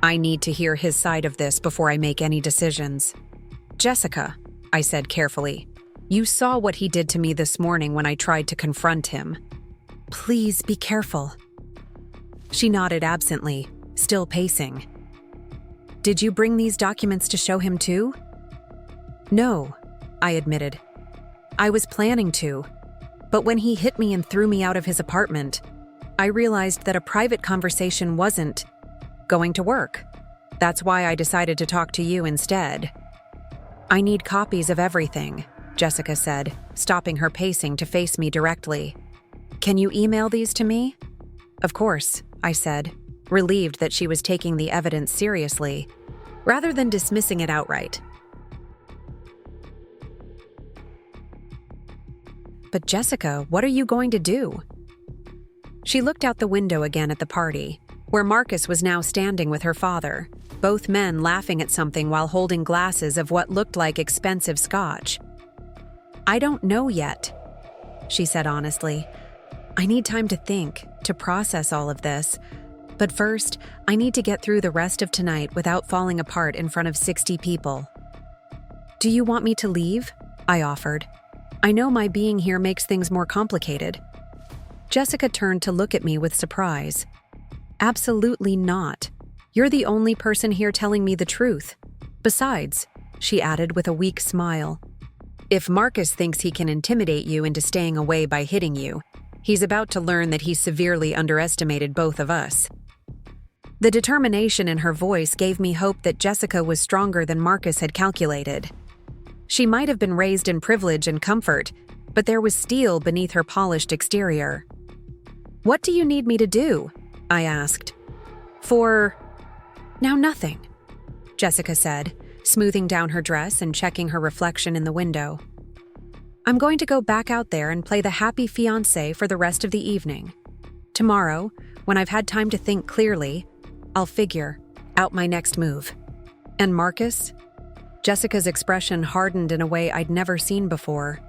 "I need to hear his side of this before I make any decisions." "Jessica," I said carefully, "you saw what he did to me this morning when I tried to confront him. Please be careful." She nodded absently, still pacing. "Did you bring these documents to show him too?" "No," I admitted. "I was planning to, but when he hit me and threw me out of his apartment, I realized that a private conversation wasn't going to work. That's why I decided to talk to you instead." "I need copies of everything," Jessica said, stopping her pacing to face me directly. "Can you email these to me?" "Of course," I said, relieved that she was taking the evidence seriously, rather than dismissing it outright. "But Jessica, what are you going to do?" She looked out the window again at the party, where Marcus was now standing with her father, both men laughing at something while holding glasses of what looked like expensive scotch. "I don't know yet," she said honestly. "I need time to think, to process all of this. But first, I need to get through the rest of tonight without falling apart in front of 60 people." "Do you want me to leave?" I offered. "I know my being here makes things more complicated." Jessica turned to look at me with surprise. "Absolutely not. You're the only person here telling me the truth. Besides," she added with a weak smile, "if Marcus thinks he can intimidate you into staying away by hitting you, He's about to learn that he severely underestimated both of us. The determination in her voice gave me hope that Jessica was stronger than Marcus had calculated. She might have been raised in privilege and comfort, but there was steel beneath her polished exterior. "What do you need me to do?" I asked. "Now nothing," Jessica said, smoothing down her dress and checking her reflection in the window. "I'm going to go back out there and play the happy fiancé for the rest of the evening. Tomorrow, when I've had time to think clearly, I'll figure out my next move. And Marcus?" Jessica's expression hardened in a way I'd never seen before.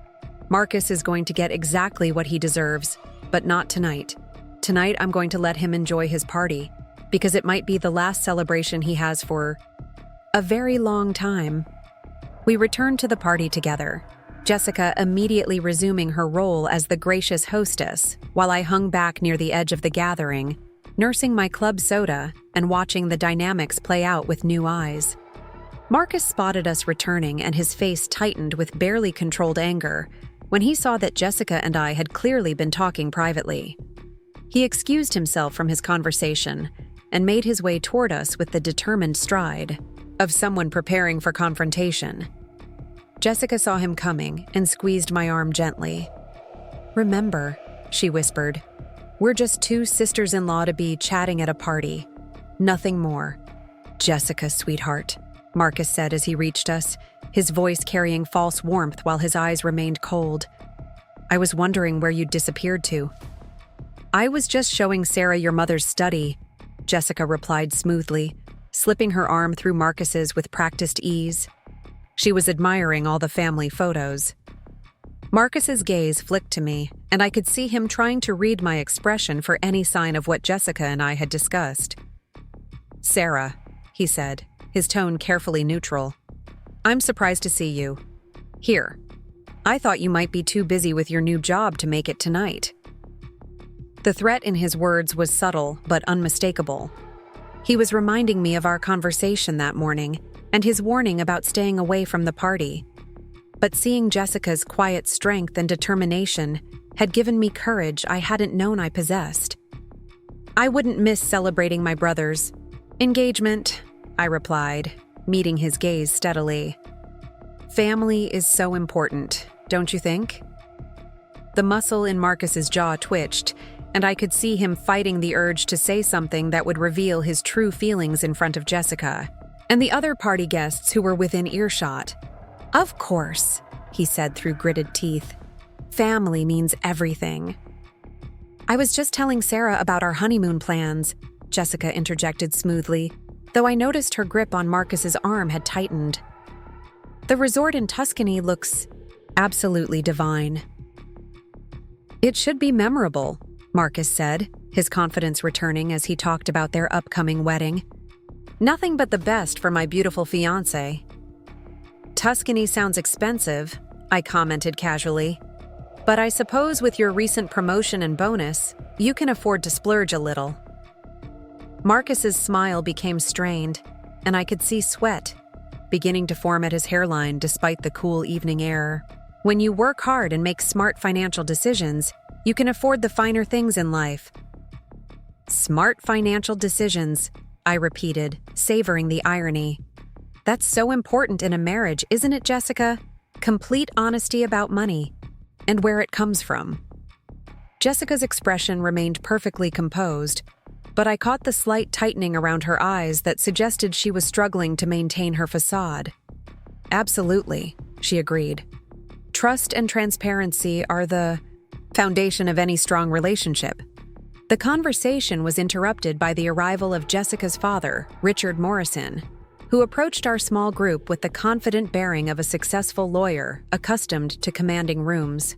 "Marcus is going to get exactly what he deserves, but not tonight. Tonight, I'm going to let him enjoy his party, because it might be the last celebration he has for a very long time." We returned to the party together, Jessica immediately resuming her role as the gracious hostess, while I hung back near the edge of the gathering, nursing my club soda and watching the dynamics play out with new eyes. Marcus spotted us returning and his face tightened with barely controlled anger when he saw that Jessica and I had clearly been talking privately. He excused himself from his conversation and made his way toward us with the determined stride of someone preparing for confrontation. Jessica saw him coming and squeezed my arm gently. "Remember," she whispered, "we're just two sisters-in-law to be chatting at a party. Nothing more." "Jessica, sweetheart," Marcus said as he reached us, his voice carrying false warmth while his eyes remained cold. "I was wondering where you'd disappeared to." "I was just showing Sarah your mother's study," Jessica replied smoothly, slipping her arm through Marcus's with practiced ease. She was admiring all the family photos. Marcus's gaze flicked to me, and I could see him trying to read my expression for any sign of what Jessica and I had discussed. "Sarah," he said, his tone carefully neutral, "I'm surprised to see you here. I thought you might be too busy with your new job to make it tonight." The threat in his words was subtle but unmistakable. He was reminding me of our conversation that morning and his warning about staying away from the party. But seeing Jessica's quiet strength and determination had given me courage I hadn't known I possessed. "I wouldn't miss celebrating my brother's engagement," I replied, meeting his gaze steadily. "Family is so important, don't you think?" The muscle in Marcus's jaw twitched, and I could see him fighting the urge to say something that would reveal his true feelings in front of Jessica and the other party guests who were within earshot. "Of course," he said through gritted teeth. "Family means everything." "I was just telling Sarah about our honeymoon plans," Jessica interjected smoothly, though I noticed her grip on Marcus's arm had tightened. "The resort in Tuscany looks absolutely divine." "It should be memorable," Marcus said, his confidence returning as he talked about their upcoming wedding. "Nothing but the best for my beautiful fiancé." "Tuscany sounds expensive," I commented casually. "But I suppose with your recent promotion and bonus, you can afford to splurge a little." Marcus's smile became strained, and I could see sweat beginning to form at his hairline despite the cool evening air. When you work hard and make smart financial decisions, you can afford the finer things in life. "Smart financial decisions," I repeated, savoring the irony. "That's so important in a marriage, isn't it, Jessica? Complete honesty about money and where it comes from." Jessica's expression remained perfectly composed, but I caught the slight tightening around her eyes that suggested she was struggling to maintain her facade. "Absolutely," she agreed. "Trust and transparency are the foundation of any strong relationship." The conversation was interrupted by the arrival of Jessica's father, Richard Morrison, who approached our small group with the confident bearing of a successful lawyer accustomed to commanding rooms.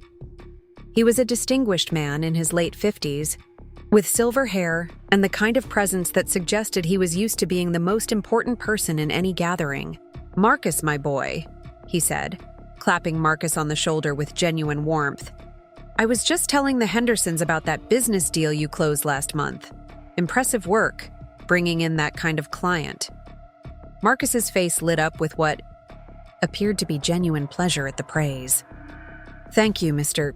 He was a distinguished man in his late 50s, with silver hair and the kind of presence that suggested he was used to being the most important person in any gathering. "Marcus, my boy," he said, clapping Marcus on the shoulder with genuine warmth. "I was just telling the Hendersons about that business deal you closed last month. Impressive work, bringing in that kind of client." Marcus's face lit up with what appeared to be genuine pleasure at the praise. "Thank you, Mr.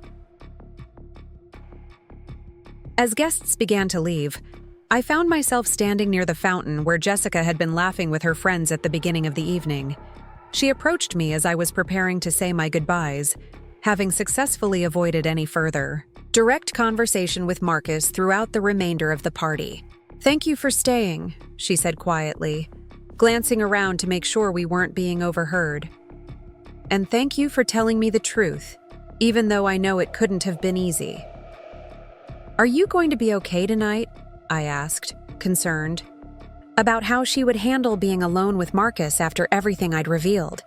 As guests began to leave, I found myself standing near the fountain where Jessica had been laughing with her friends at the beginning of the evening. She approached me as I was preparing to say my goodbyes, having successfully avoided any further direct conversation with Marcus throughout the remainder of the party. "Thank you for staying," she said quietly, glancing around to make sure we weren't being overheard. "And thank you for telling me the truth, even though I know it couldn't have been easy." "Are you going to be okay tonight?" I asked, concerned about how she would handle being alone with Marcus after everything I'd revealed.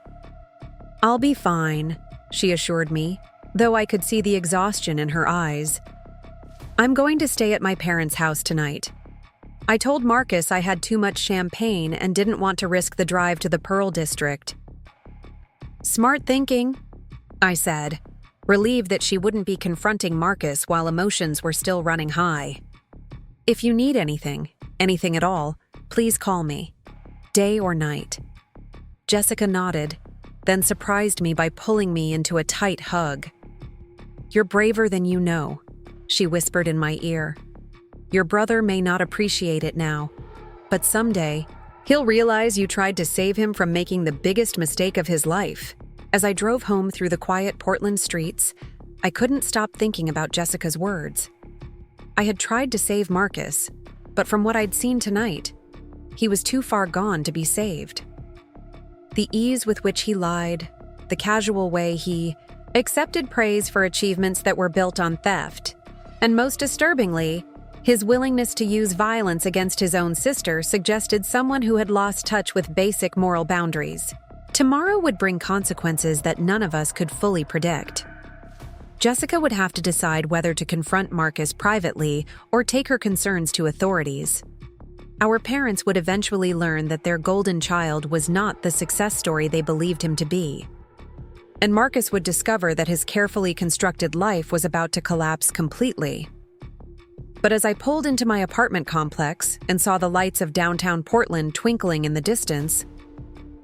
"I'll be fine," she assured me, though I could see the exhaustion in her eyes. "I'm going to stay at my parents' house tonight. I told Marcus I had too much champagne and didn't want to risk the drive to the Pearl District." "Smart thinking," I said, relieved that she wouldn't be confronting Marcus while emotions were still running high. "If you need anything at all, please call me, day or night." Jessica nodded, then surprised me by pulling me into a tight hug. "You're braver than you know," she whispered in my ear. "Your brother may not appreciate it now, but someday, he'll realize you tried to save him from making the biggest mistake of his life." As I drove home through the quiet Portland streets, I couldn't stop thinking about Jessica's words. I had tried to save Marcus, but from what I'd seen tonight, he was too far gone to be saved. The ease with which he lied, the casual way he accepted praise for achievements that were built on theft, and most disturbingly, his willingness to use violence against his own sister suggested someone who had lost touch with basic moral boundaries. Tomorrow would bring consequences that none of us could fully predict. Jessica would have to decide whether to confront Marcus privately or take her concerns to authorities. Our parents would eventually learn that their golden child was not the success story they believed him to be. And Marcus would discover that his carefully constructed life was about to collapse completely. But as I pulled into my apartment complex and saw the lights of downtown Portland twinkling in the distance,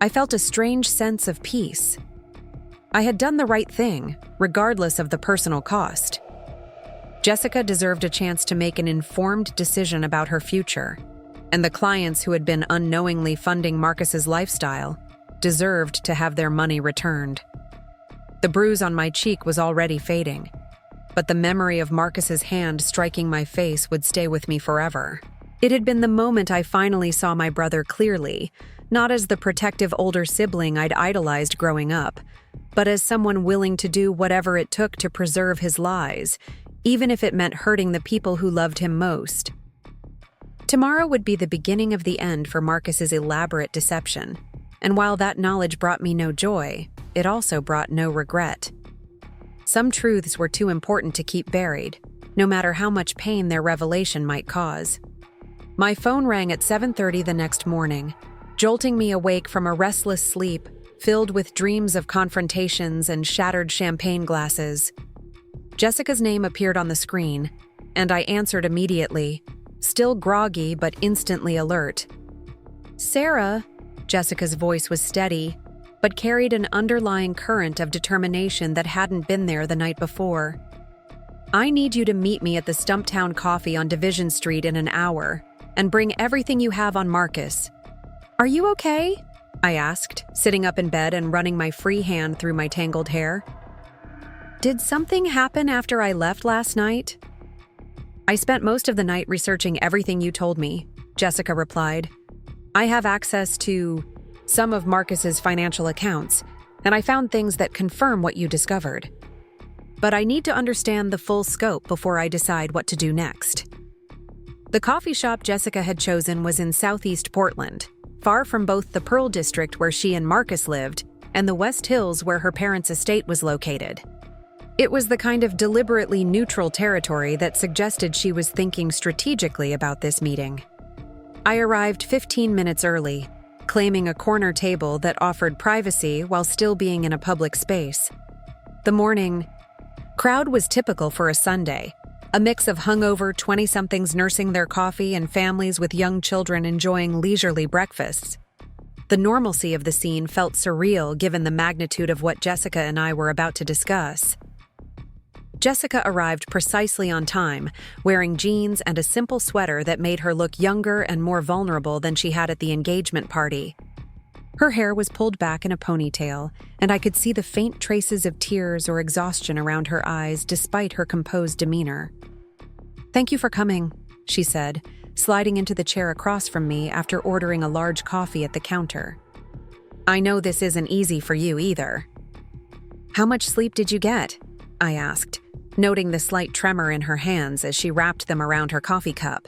I felt a strange sense of peace. I had done the right thing, regardless of the personal cost. Jessica deserved a chance to make an informed decision about her future, and the clients who had been unknowingly funding Marcus's lifestyle deserved to have their money returned. The bruise on my cheek was already fading, but the memory of Marcus's hand striking my face would stay with me forever. It had been the moment I finally saw my brother clearly, not as the protective older sibling I'd idolized growing up, but as someone willing to do whatever it took to preserve his lies, even if it meant hurting the people who loved him most. Tomorrow would be the beginning of the end for Marcus's elaborate deception, and while that knowledge brought me no joy, it also brought no regret. Some truths were too important to keep buried, no matter how much pain their revelation might cause. My phone rang at 7:30 the next morning, jolting me awake from a restless sleep filled with dreams of confrontations and shattered champagne glasses. Jessica's name appeared on the screen, and I answered immediately, still groggy but instantly alert. "Sarah," Jessica's voice was steady, but carried an underlying current of determination that hadn't been there the night before. "I need you to meet me at the Stumptown Coffee on Division Street in an hour, and bring everything you have on Marcus." "Are you okay?" I asked, sitting up in bed and running my free hand through my tangled hair. "Did something happen after I left last night?" "I spent most of the night researching everything you told me," Jessica replied. "I have access to some of Marcus's financial accounts, and I found things that confirm what you discovered. But I need to understand the full scope before I decide what to do next." The coffee shop Jessica had chosen was in Southeast Portland, far from both the Pearl District where she and Marcus lived and the West Hills where her parents' estate was located. It was the kind of deliberately neutral territory that suggested she was thinking strategically about this meeting. I arrived 15 minutes early, claiming a corner table that offered privacy while still being in a public space. The morning crowd was typical for a Sunday, a mix of hungover 20-somethings nursing their coffee and families with young children enjoying leisurely breakfasts. The normalcy of the scene felt surreal given the magnitude of what Jessica and I were about to discuss. Jessica arrived precisely on time, wearing jeans and a simple sweater that made her look younger and more vulnerable than she had at the engagement party. Her hair was pulled back in a ponytail, and I could see the faint traces of tears or exhaustion around her eyes despite her composed demeanor. "Thank you for coming," she said, sliding into the chair across from me after ordering a large coffee at the counter. "I know this isn't easy for you either." "How much sleep did you get?" I asked, noting the slight tremor in her hands as she wrapped them around her coffee cup.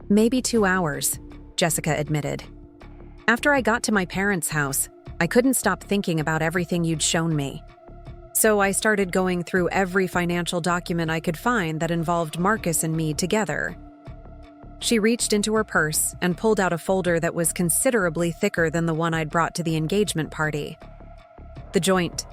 "Maybe 2 hours," Jessica admitted. "After I got to my parents' house, I couldn't stop thinking about everything you'd shown me. So I started going through every financial document I could find that involved Marcus and me together." She reached into her purse and pulled out a folder that was considerably thicker than the one I'd brought to the engagement party. "The joint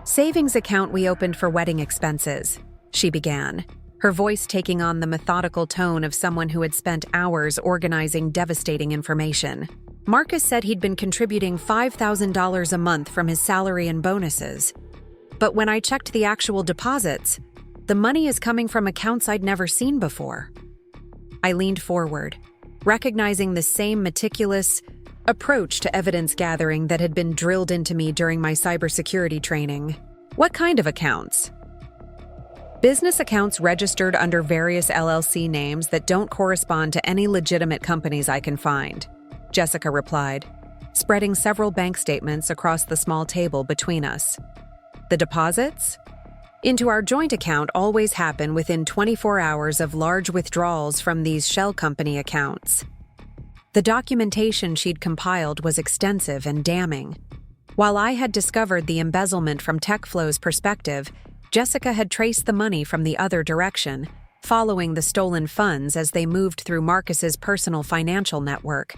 savings account we opened for wedding expenses," she began, her voice taking on the methodical tone of someone who had spent hours organizing devastating information. "Marcus said he'd been contributing $5,000 a month from his salary and bonuses. But when I checked the actual deposits, the money is coming from accounts I'd never seen before." I leaned forward, recognizing the same meticulous approach to evidence gathering that had been drilled into me during my cybersecurity training. "What kind of accounts?" "Business accounts registered under various LLC names that don't correspond to any legitimate companies I can find," Jessica replied, spreading several bank statements across the small table between us. "The deposits into our joint account always happen within 24 hours of large withdrawals from these shell company accounts." The documentation she'd compiled was extensive and damning. While I had discovered the embezzlement from TechFlow's perspective, Jessica had traced the money from the other direction, following the stolen funds as they moved through Marcus's personal financial network.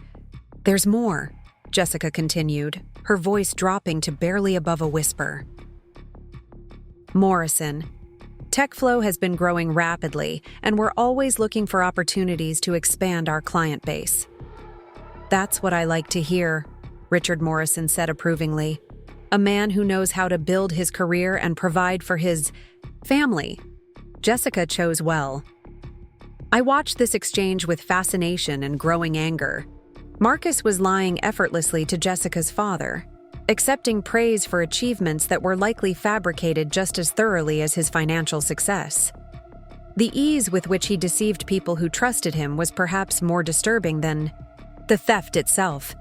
"There's more," Jessica continued, her voice dropping to barely above a whisper. "Morrison. TechFlow has been growing rapidly, and we're always looking for opportunities to expand our client base." "That's what I like to hear," Richard Morrison said approvingly. "A man who knows how to build his career and provide for his family." Jessica chose well. I watched this exchange with fascination and growing anger. Marcus was lying effortlessly to Jessica's father, accepting praise for achievements that were likely fabricated just as thoroughly as his financial success. The ease with which he deceived people who trusted him was perhaps more disturbing than the theft itself.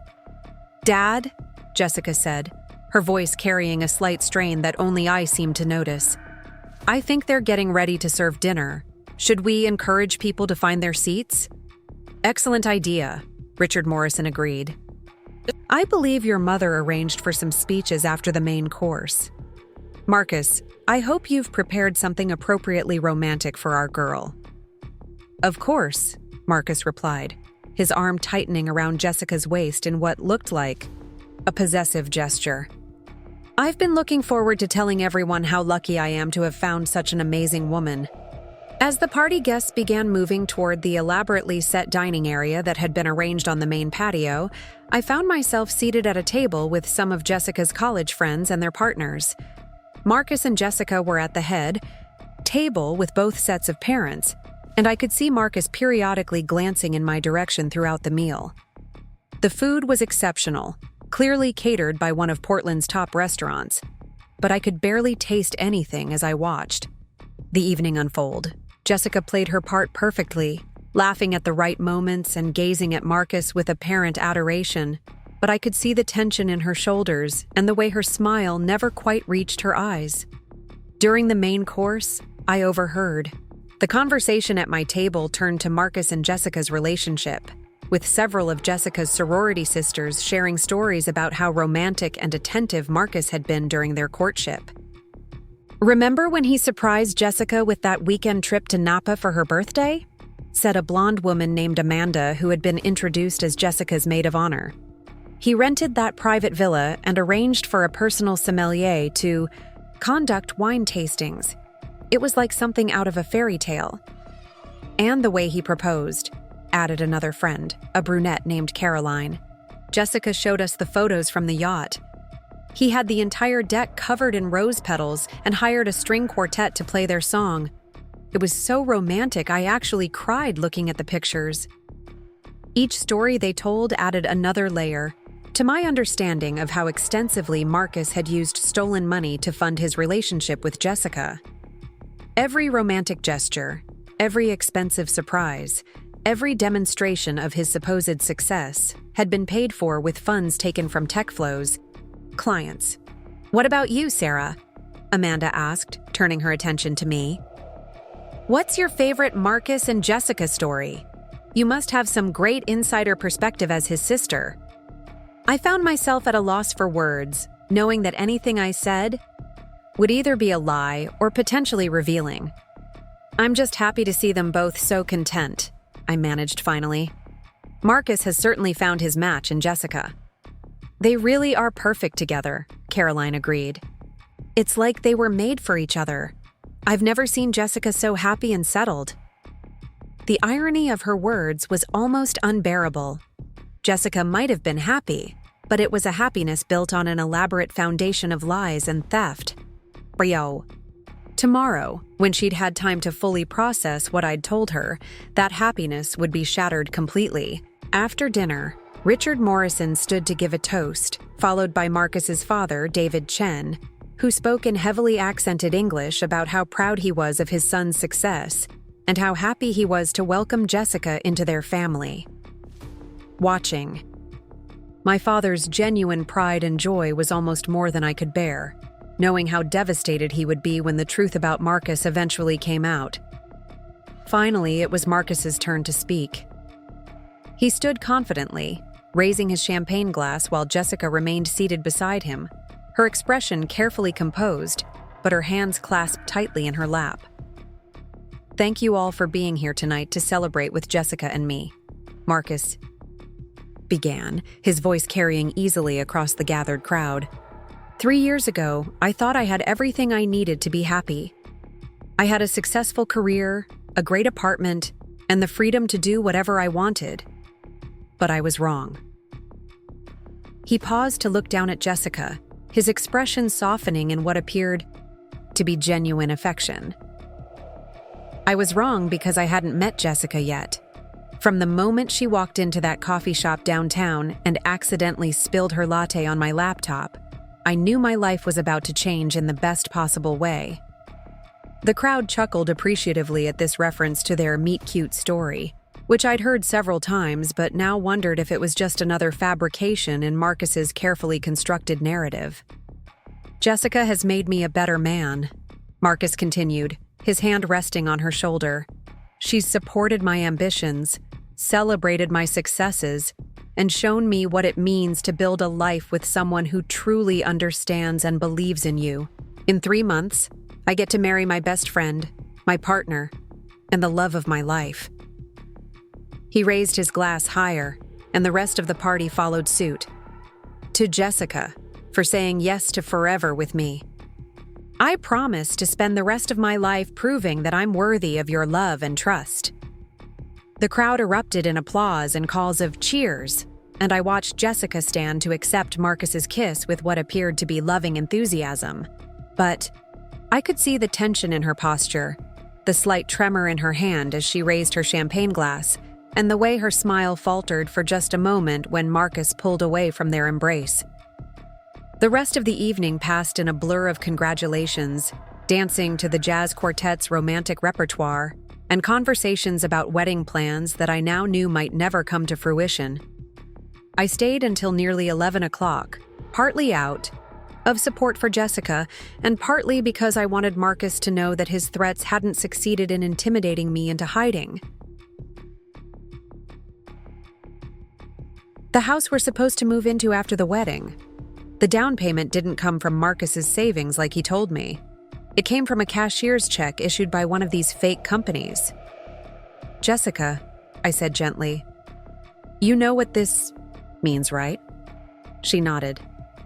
"Dad," Jessica said, her voice carrying a slight strain that only I seemed to notice. "I think they're getting ready to serve dinner. Should we encourage people to find their seats?" "Excellent idea," Richard Morrison agreed. "I believe your mother arranged for some speeches after the main course. Marcus, I hope you've prepared something appropriately romantic for our girl." "Of course," Marcus replied, his arm tightening around Jessica's waist in what looked like a possessive gesture. "I've been looking forward to telling everyone how lucky I am to have found such an amazing woman." As the party guests began moving toward the elaborately set dining area that had been arranged on the main patio, I found myself seated at a table with some of Jessica's college friends and their partners. Marcus and Jessica were at the head table with both sets of parents, and I could see Marcus periodically glancing in my direction throughout the meal. The food was exceptional, clearly catered by one of Portland's top restaurants, but I could barely taste anything as I watched the evening unfold. Jessica played her part perfectly, laughing at the right moments and gazing at Marcus with apparent adoration, but I could see the tension in her shoulders and the way her smile never quite reached her eyes. During the main course, I overheard. The conversation at my table turned to Marcus and Jessica's relationship, with several of Jessica's sorority sisters sharing stories about how romantic and attentive Marcus had been during their courtship. "Remember when he surprised Jessica with that weekend trip to Napa for her birthday?" said a blonde woman named Amanda who had been introduced as Jessica's maid of honor. "He rented that private villa and arranged for a personal sommelier to conduct wine tastings. It was like something out of a fairy tale." "And the way he proposed," added another friend, a brunette named Caroline. Jessica showed us the photos from the yacht. He had the entire deck covered in rose petals and hired a string quartet to play their song. It was so romantic, I actually cried looking at the pictures. Each story they told added another layer to my understanding of how extensively Marcus had used stolen money to fund his relationship with Jessica. Every romantic gesture, every expensive surprise, every demonstration of his supposed success had been paid for with funds taken from TechFlow's clients. "What about you, Sarah?" Amanda asked, turning her attention to me. "What's your favorite Marcus and Jessica story? You must have some great insider perspective as his sister." I found myself at a loss for words, knowing that anything I said would either be a lie or potentially revealing. "I'm just happy to see them both so content," I managed finally. "Marcus has certainly found his match in Jessica." "They really are perfect together," Caroline agreed. "It's like they were made for each other. I've never seen Jessica so happy and settled." The irony of her words was almost unbearable. Jessica might have been happy, but it was a happiness built on an elaborate foundation of lies and theft. Brio. Tomorrow, when she'd had time to fully process what I'd told her, that happiness would be shattered completely. After dinner, Richard Morrison stood to give a toast, followed by Marcus's father, David Chen, who spoke in heavily accented English about how proud he was of his son's success and how happy he was to welcome Jessica into their family. Watching. My father's genuine pride and joy was almost more than I could bear, knowing how devastated he would be when the truth about Marcus eventually came out. Finally, it was Marcus's turn to speak. He stood confidently, raising his champagne glass while Jessica remained seated beside him, her expression carefully composed, but her hands clasped tightly in her lap. "Thank you all for being here tonight to celebrate with Jessica and me," Marcus began, his voice carrying easily across the gathered crowd. 3 years ago, I thought I had everything I needed to be happy. I had a successful career, a great apartment, and the freedom to do whatever I wanted. But I was wrong. He paused to look down at Jessica, his expression softening in what appeared to be genuine affection. I was wrong because I hadn't met Jessica yet. From the moment she walked into that coffee shop downtown and accidentally spilled her latte on my laptop, I knew my life was about to change in the best possible way. The crowd chuckled appreciatively at this reference to their meet-cute story, which I'd heard several times but now wondered if it was just another fabrication in Marcus's carefully constructed narrative. "Jessica has made me a better man," Marcus continued, his hand resting on her shoulder. "She's supported my ambitions, celebrated my successes, and shown me what it means to build a life with someone who truly understands and believes in you. In 3 months, I get to marry my best friend, my partner, and the love of my life." He raised his glass higher, and the rest of the party followed suit. "To Jessica, for saying yes to forever with me. I promise to spend the rest of my life proving that I'm worthy of your love and trust." The crowd erupted in applause and calls of cheers, and I watched Jessica stand to accept Marcus's kiss with what appeared to be loving enthusiasm. But I could see the tension in her posture, the slight tremor in her hand as she raised her champagne glass, and the way her smile faltered for just a moment when Marcus pulled away from their embrace. The rest of the evening passed in a blur of congratulations, dancing to the jazz quartet's romantic repertoire, and conversations about wedding plans that I now knew might never come to fruition. I stayed until nearly 11 o'clock, partly out of support for Jessica, and partly because I wanted Marcus to know that his threats hadn't succeeded in intimidating me into hiding. The house we're supposed to move into after the wedding. The down payment didn't come from Marcus's savings like he told me. It came from a cashier's check issued by one of these fake companies. "Jessica," I said gently, "you know what this means, right?" She nodded,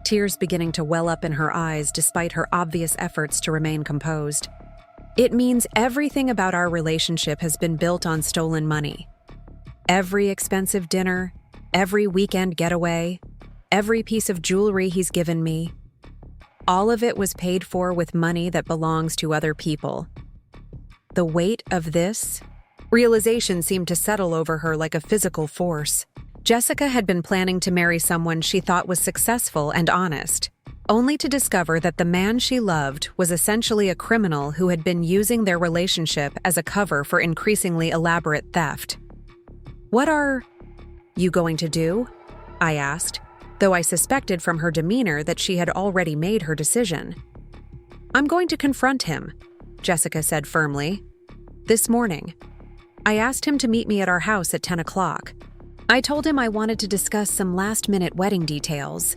tears beginning to well up in her eyes despite her obvious efforts to remain composed. "It means everything about our relationship has been built on stolen money. Every expensive dinner, every weekend getaway, every piece of jewelry he's given me, All of it was paid for with money that belongs to other people. The weight of this realization seemed to settle over her like a physical force. Jessica had been planning to marry someone she thought was successful and honest, only to discover that the man she loved was essentially a criminal who had been using their relationship as a cover for increasingly elaborate theft. "What are you going to do?" I asked, though I suspected from her demeanor that she had already made her decision. "I'm going to confront him," Jessica said firmly. "This morning. I asked him to meet me at our house at 10 o'clock. I told him I wanted to discuss some last-minute wedding details."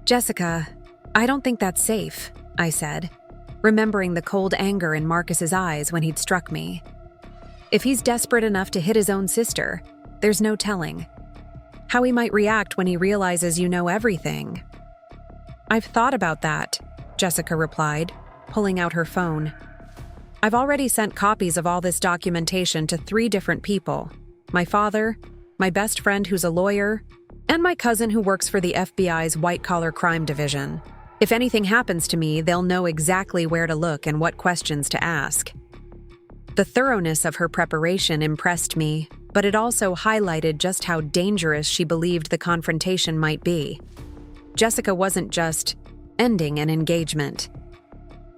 "Jessica, I don't think that's safe," I said, remembering the cold anger in Marcus's eyes when he'd struck me. "If he's desperate enough to hit his own sister, there's no telling how he might react when he realizes you know everything." "I've thought about that," Jessica replied, pulling out her phone. "I've already sent copies of all this documentation to 3 different people: my father, my best friend who's a lawyer, and my cousin who works for the FBI's white-collar crime division. If anything happens to me, they'll know exactly where to look and what questions to ask." The thoroughness of her preparation impressed me, but it also highlighted just how dangerous she believed the confrontation might be. Jessica wasn't just ending an engagement.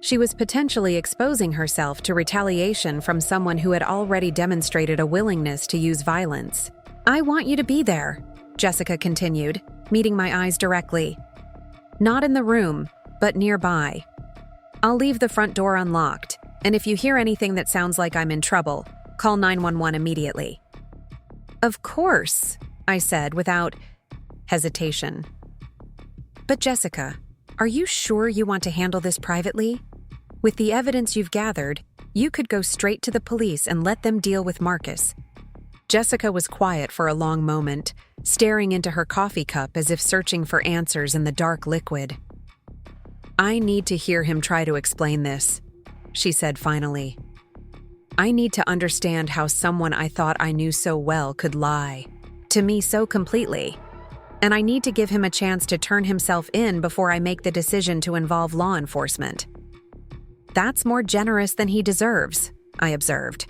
She was potentially exposing herself to retaliation from someone who had already demonstrated a willingness to use violence. "I want you to be there," Jessica continued, meeting my eyes directly. "Not in the room, but nearby. I'll leave the front door unlocked, and if you hear anything that sounds like I'm in trouble, call 911 immediately." "Of course," I said without hesitation. "But Jessica, are you sure you want to handle this privately? With the evidence you've gathered, you could go straight to the police and let them deal with Marcus." Jessica was quiet for a long moment, staring into her coffee cup as if searching for answers in the dark liquid. "I need to hear him try to explain this," she said finally. "I need to understand how someone I thought I knew so well could lie to me so completely. And I need to give him a chance to turn himself in before I make the decision to involve law enforcement." "That's more generous than he deserves," I observed.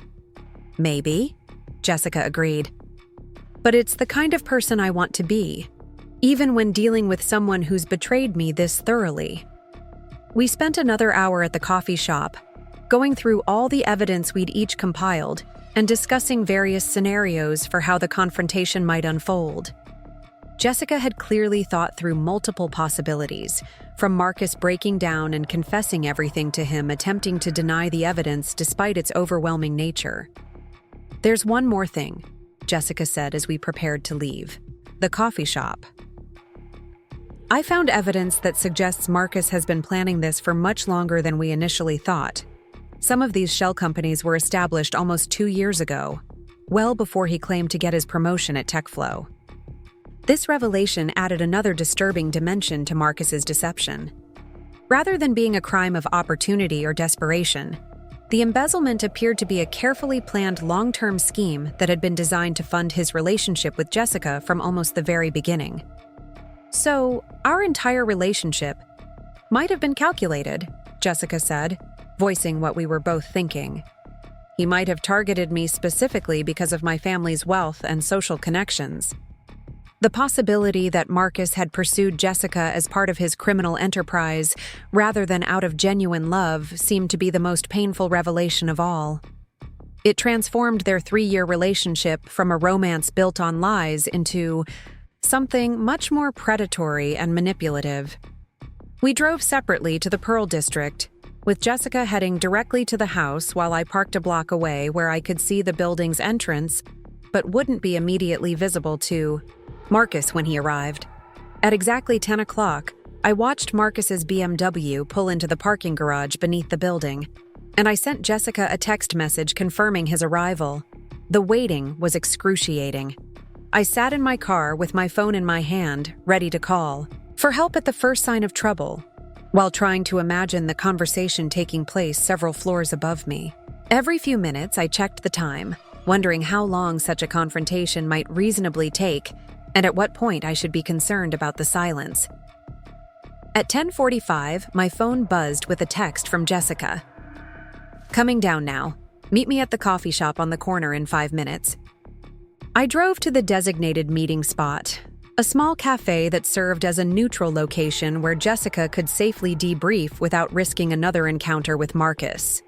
"Maybe," Jessica agreed. "But it's the kind of person I want to be, even when dealing with someone who's betrayed me this thoroughly." We spent another hour at the coffee shop, going through all the evidence we'd each compiled and discussing various scenarios for how the confrontation might unfold. Jessica had clearly thought through multiple possibilities, from Marcus breaking down and confessing everything to him, attempting to deny the evidence despite its overwhelming nature. "There's one more thing," Jessica said as we prepared to leave. "The coffee shop. I found evidence that suggests Marcus has been planning this for much longer than we initially thought. Some of these shell companies were established almost 2 years ago, well before he claimed to get his promotion at TechFlow." This revelation added another disturbing dimension to Marcus's deception. Rather than being a crime of opportunity or desperation, the embezzlement appeared to be a carefully planned long-term scheme that had been designed to fund his relationship with Jessica from almost the very beginning. "So, our entire relationship might have been calculated," Jessica said, voicing what we were both thinking. "He might have targeted me specifically because of my family's wealth and social connections." The possibility that Marcus had pursued Jessica as part of his criminal enterprise rather than out of genuine love seemed to be the most painful revelation of all. It transformed their 3-year relationship from a romance built on lies into something much more predatory and manipulative. We drove separately to the Pearl District, with Jessica heading directly to the house while I parked a block away where I could see the building's entrance but wouldn't be immediately visible to Marcus when he arrived. At exactly 10 o'clock, I watched Marcus's BMW pull into the parking garage beneath the building, and I sent Jessica a text message confirming his arrival. The waiting was excruciating. I sat in my car with my phone in my hand, ready to call for help at the first sign of trouble, while trying to imagine the conversation taking place several floors above me. Every few minutes, I checked the time, wondering how long such a confrontation might reasonably take and at what point I should be concerned about the silence. At 10:45, my phone buzzed with a text from Jessica. "Coming down now. Meet me at the coffee shop on the corner in 5 minutes." I drove to the designated meeting spot, a small cafe that served as a neutral location where Jessica could safely debrief without risking another encounter with Marcus.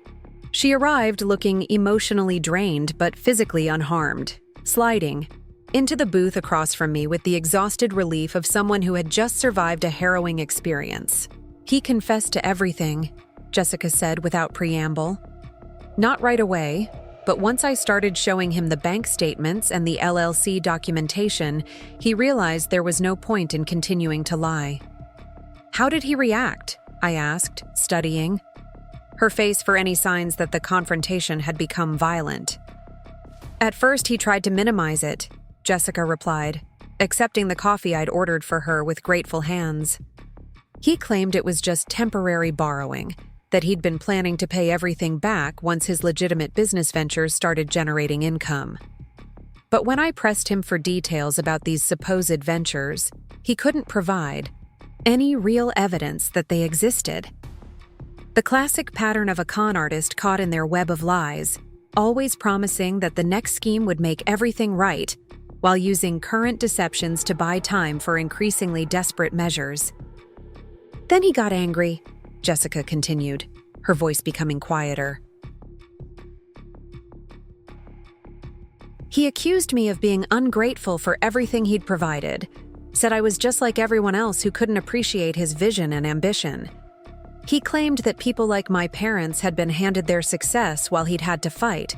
She arrived looking emotionally drained but physically unharmed, sliding into the booth across from me with the exhausted relief of someone who had just survived a harrowing experience. "He confessed to everything," Jessica said without preamble. "Not right away, but once I started showing him the bank statements and the LLC documentation, he realized there was no point in continuing to lie." "How did he react?" I asked, studying her face for any signs that the confrontation had become violent. "At first, he tried to minimize it," Jessica replied, accepting the coffee I'd ordered for her with grateful hands. "He claimed it was just temporary borrowing, that he'd been planning to pay everything back once his legitimate business ventures started generating income. But when I pressed him for details about these supposed ventures, he couldn't provide any real evidence that they existed. The classic pattern of a con artist caught in their web of lies, always promising that the next scheme would make everything right, while using current deceptions to buy time for increasingly desperate measures. "Then he got angry," Jessica continued, her voice becoming quieter. "He accused me of being ungrateful for everything he'd provided, said I was just like everyone else who couldn't appreciate his vision and ambition. He claimed that people like my parents had been handed their success while he'd had to fight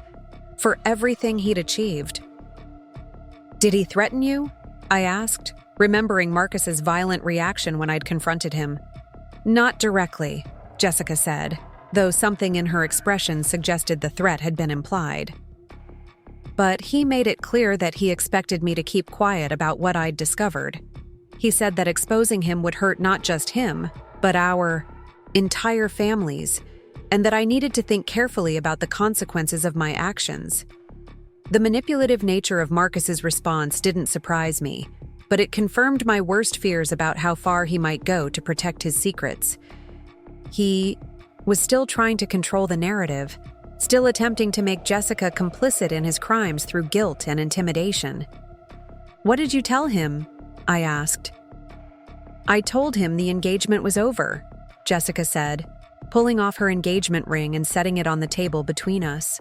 for everything he'd achieved." "Did he threaten you?" I asked, remembering Marcus's violent reaction when I'd confronted him. "Not directly," Jessica said, though something in her expression suggested the threat had been implied. "But he made it clear that he expected me to keep quiet about what I'd discovered. He said that exposing him would hurt not just him, but our entire families, and that I needed to think carefully about the consequences of my actions." The manipulative nature of Marcus's response didn't surprise me, but it confirmed my worst fears about how far he might go to protect his secrets. He was still trying to control the narrative, still attempting to make Jessica complicit in his crimes through guilt and intimidation. "What did you tell him?" I asked. "I told him the engagement was over," Jessica said, pulling off her engagement ring and setting it on the table between us.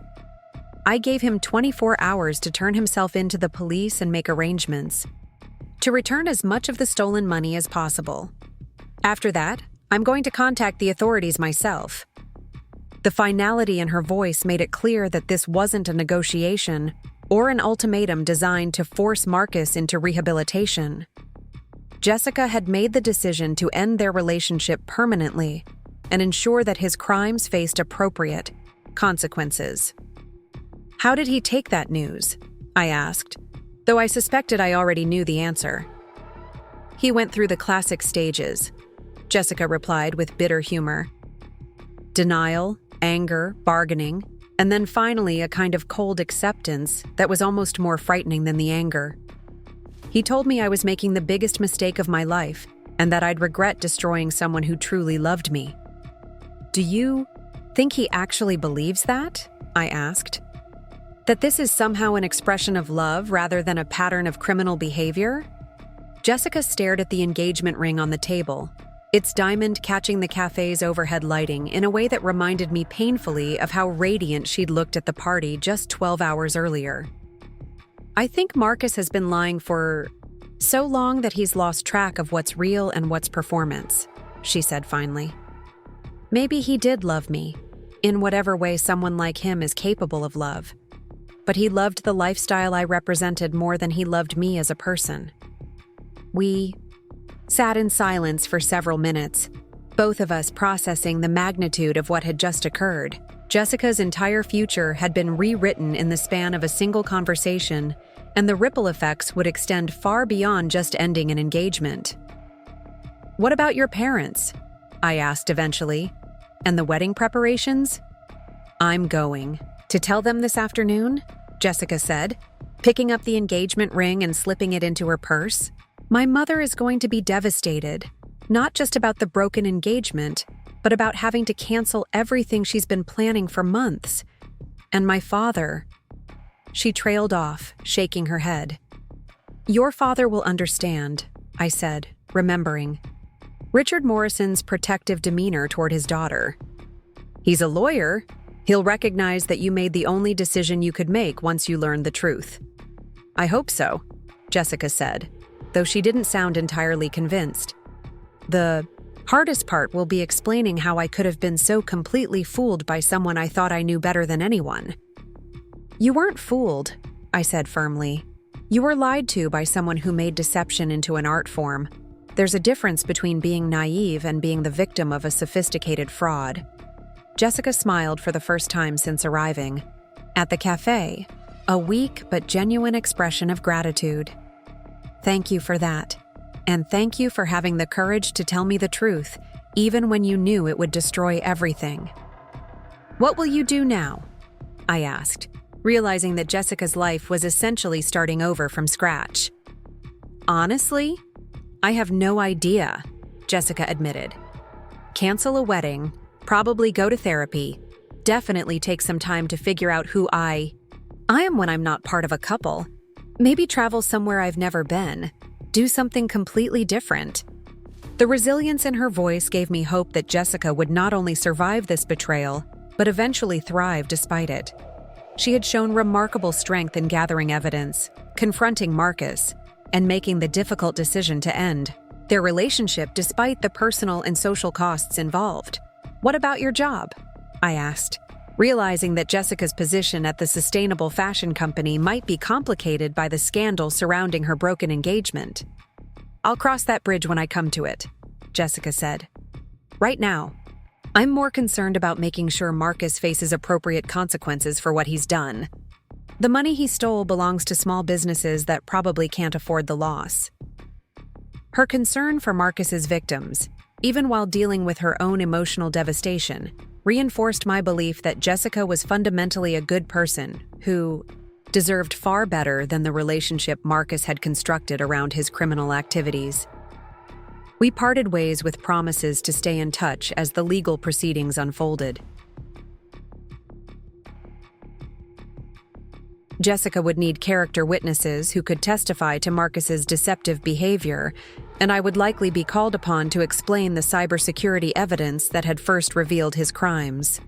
"I gave him 24 hours to turn himself into the police and make arrangements to return as much of the stolen money as possible. After that, I'm going to contact the authorities myself." The finality in her voice made it clear that this wasn't a negotiation or an ultimatum designed to force Marcus into rehabilitation. Jessica had made the decision to end their relationship permanently and ensure that his crimes faced appropriate consequences. "How did he take that news?" I asked, though I suspected I already knew the answer. "He went through the classic stages," Jessica replied with bitter humor. "Denial, anger, bargaining, and then finally a kind of cold acceptance that was almost more frightening than the anger. He told me I was making the biggest mistake of my life and that I'd regret destroying someone who truly loved me." "Do you think he actually believes that?" I asked. "That this is somehow an expression of love rather than a pattern of criminal behavior?" Jessica stared at the engagement ring on the table, its diamond catching the cafe's overhead lighting in a way that reminded me painfully of how radiant she'd looked at the party just 12 hours earlier. "I think Marcus has been lying for so long that he's lost track of what's real and what's performance," she said finally. "Maybe he did love me, in whatever way someone like him is capable of love. But he loved the lifestyle I represented more than he loved me as a person." We sat in silence for several minutes, both of us processing the magnitude of what had just occurred. Jessica's entire future had been rewritten in the span of a single conversation, and the ripple effects would extend far beyond just ending an engagement. "What about your parents?" I asked eventually. "And the wedding preparations?" "I'm going to tell them this afternoon," Jessica said, picking up the engagement ring and slipping it into her purse. "My mother is going to be devastated. Not just about the broken engagement, but about having to cancel everything she's been planning for months. And my father. She trailed off, shaking her head. Your father will understand, I said, remembering Richard Morrison's protective demeanor toward his daughter. He's a lawyer. He'll recognize that you made the only decision you could make once you learned the truth. I hope so, Jessica said, though she didn't sound entirely convinced. The hardest part will be explaining how I could have been so completely fooled by someone I thought I knew better than anyone. You weren't fooled, I said firmly. You were lied to by someone who made deception into an art form. There's a difference between being naive and being the victim of a sophisticated fraud. Jessica smiled for the first time since arriving. At the cafe, a weak but genuine expression of gratitude. Thank you for that. And thank you for having the courage to tell me the truth, even when you knew it would destroy everything. What will you do now? I asked, realizing that Jessica's life was essentially starting over from scratch. Honestly, I have no idea, Jessica admitted. Cancel a wedding, probably go to therapy, definitely take some time to figure out who I am when I'm not part of a couple. Maybe travel somewhere I've never been. Do something completely different. The resilience in her voice gave me hope that Jessica would not only survive this betrayal, but eventually thrive despite it. She had shown remarkable strength in gathering evidence, confronting Marcus, and making the difficult decision to end their relationship despite the personal and social costs involved. What about your job? I asked, realizing that Jessica's position at the sustainable fashion company might be complicated by the scandal surrounding her broken engagement. I'll cross that bridge when I come to it, Jessica said. Right now, I'm more concerned about making sure Marcus faces appropriate consequences for what he's done. The money he stole belongs to small businesses that probably can't afford the loss. Her concern for Marcus's victims, even while dealing with her own emotional devastation, reinforced my belief that Jessica was fundamentally a good person who deserved far better than the relationship Marcus had constructed around his criminal activities. We parted ways with promises to stay in touch as the legal proceedings unfolded. Jessica would need character witnesses who could testify to Marcus's deceptive behavior, and I would likely be called upon to explain the cybersecurity evidence that had first revealed his crimes.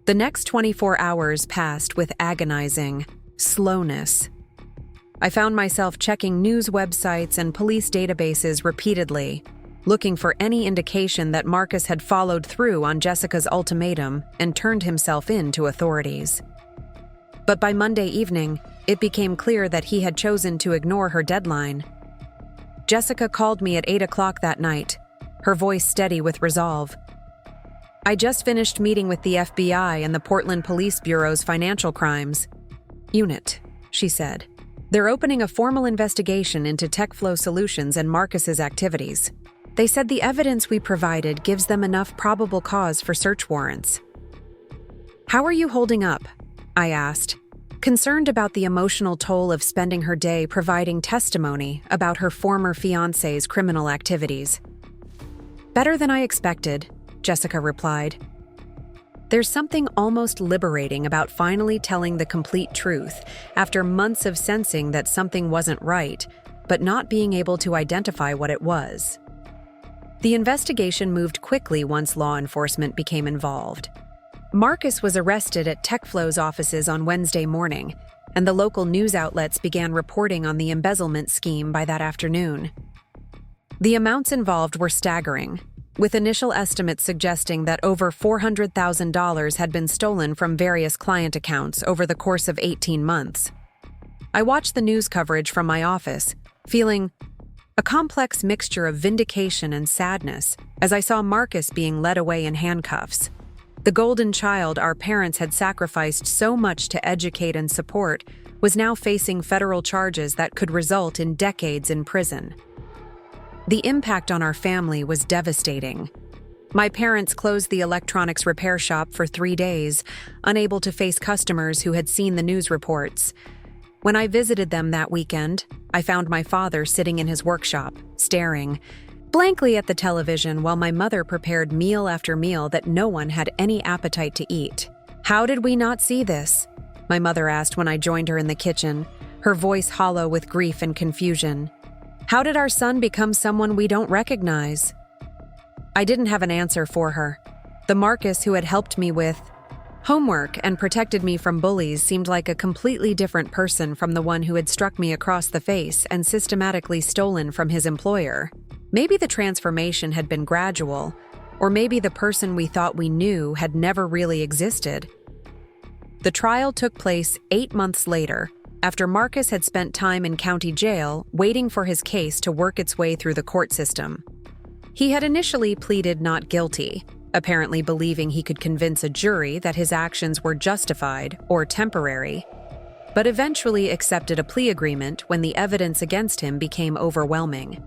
The next 24 hours passed with agonizing slowness. I found myself checking news websites and police databases repeatedly, looking for any indication that Marcus had followed through on Jessica's ultimatum and turned himself in to authorities. But by Monday evening, it became clear that he had chosen to ignore her deadline. Jessica called me at 8 o'clock that night, her voice steady with resolve. I just finished meeting with the FBI and the Portland Police Bureau's Financial Crimes Unit, she said. They're opening a formal investigation into TechFlow Solutions and Marcus's activities. They said the evidence we provided gives them enough probable cause for search warrants. How are you holding up? I asked, concerned about the emotional toll of spending her day providing testimony about her former fiancé's criminal activities. Better than I expected, Jessica replied. There's something almost liberating about finally telling the complete truth after months of sensing that something wasn't right, but not being able to identify what it was. The investigation moved quickly once law enforcement became involved. Marcus was arrested at TechFlow's offices on Wednesday morning, and the local news outlets began reporting on the embezzlement scheme by that afternoon. The amounts involved were staggering, with initial estimates suggesting that over $400,000 had been stolen from various client accounts over the course of 18 months. I watched the news coverage from my office, feeling a complex mixture of vindication and sadness as I saw Marcus being led away in handcuffs. The golden child our parents had sacrificed so much to educate and support was now facing federal charges that could result in decades in prison. The impact on our family was devastating. My parents closed the electronics repair shop for 3 days, unable to face customers who had seen the news reports. When I visited them that weekend, I found my father sitting in his workshop, staring, blankly at the television while my mother prepared meal after meal that no one had any appetite to eat. "How did we not see this?" my mother asked when I joined her in the kitchen, her voice hollow with grief and confusion. "How did our son become someone we don't recognize?" I didn't have an answer for her. The Marcus who had helped me with homework and protected me from bullies seemed like a completely different person from the one who had struck me across the face and systematically stolen from his employer. Maybe the transformation had been gradual, or maybe the person we thought we knew had never really existed. The trial took place 8 months later, after Marcus had spent time in county jail waiting for his case to work its way through the court system. He had initially pleaded not guilty, apparently believing he could convince a jury that his actions were justified or temporary, but eventually accepted a plea agreement when the evidence against him became overwhelming.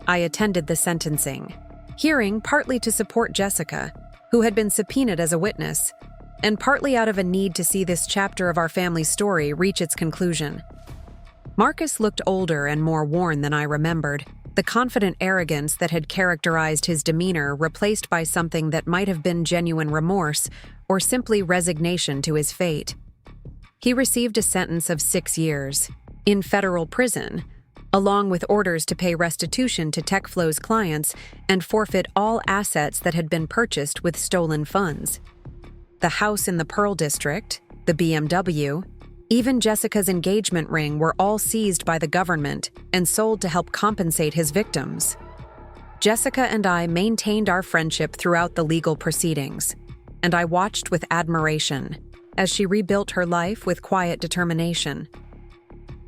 I attended the sentencing hearing partly to support Jessica, who had been subpoenaed as a witness, and partly out of a need to see this chapter of our family's story reach its conclusion. Marcus looked older and more worn than I remembered, the confident arrogance that had characterized his demeanor replaced by something that might have been genuine remorse or simply resignation to his fate. He received a sentence of 6 years in federal prison, along with orders to pay restitution to TechFlow's clients and forfeit all assets that had been purchased with stolen funds. The house in the Pearl District, the BMW, even Jessica's engagement ring were all seized by the government and sold to help compensate his victims. Jessica and I maintained our friendship throughout the legal proceedings, and I watched with admiration as she rebuilt her life with quiet determination.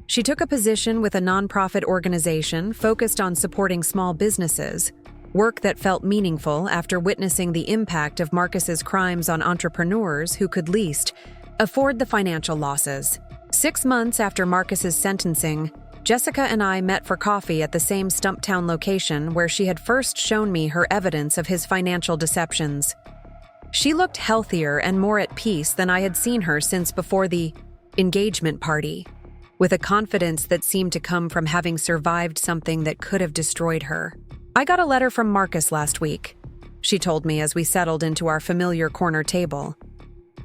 She took a position with a nonprofit organization focused on supporting small businesses, work that felt meaningful after witnessing the impact of Marcus's crimes on entrepreneurs who could least afford the financial losses. 6 months after Marcus's sentencing, Jessica and I met for coffee at the same Stumptown location where she had first shown me her evidence of his financial deceptions. She looked healthier and more at peace than I had seen her since before the engagement party, with a confidence that seemed to come from having survived something that could have destroyed her. "I got a letter from Marcus last week," she told me as we settled into our familiar corner table.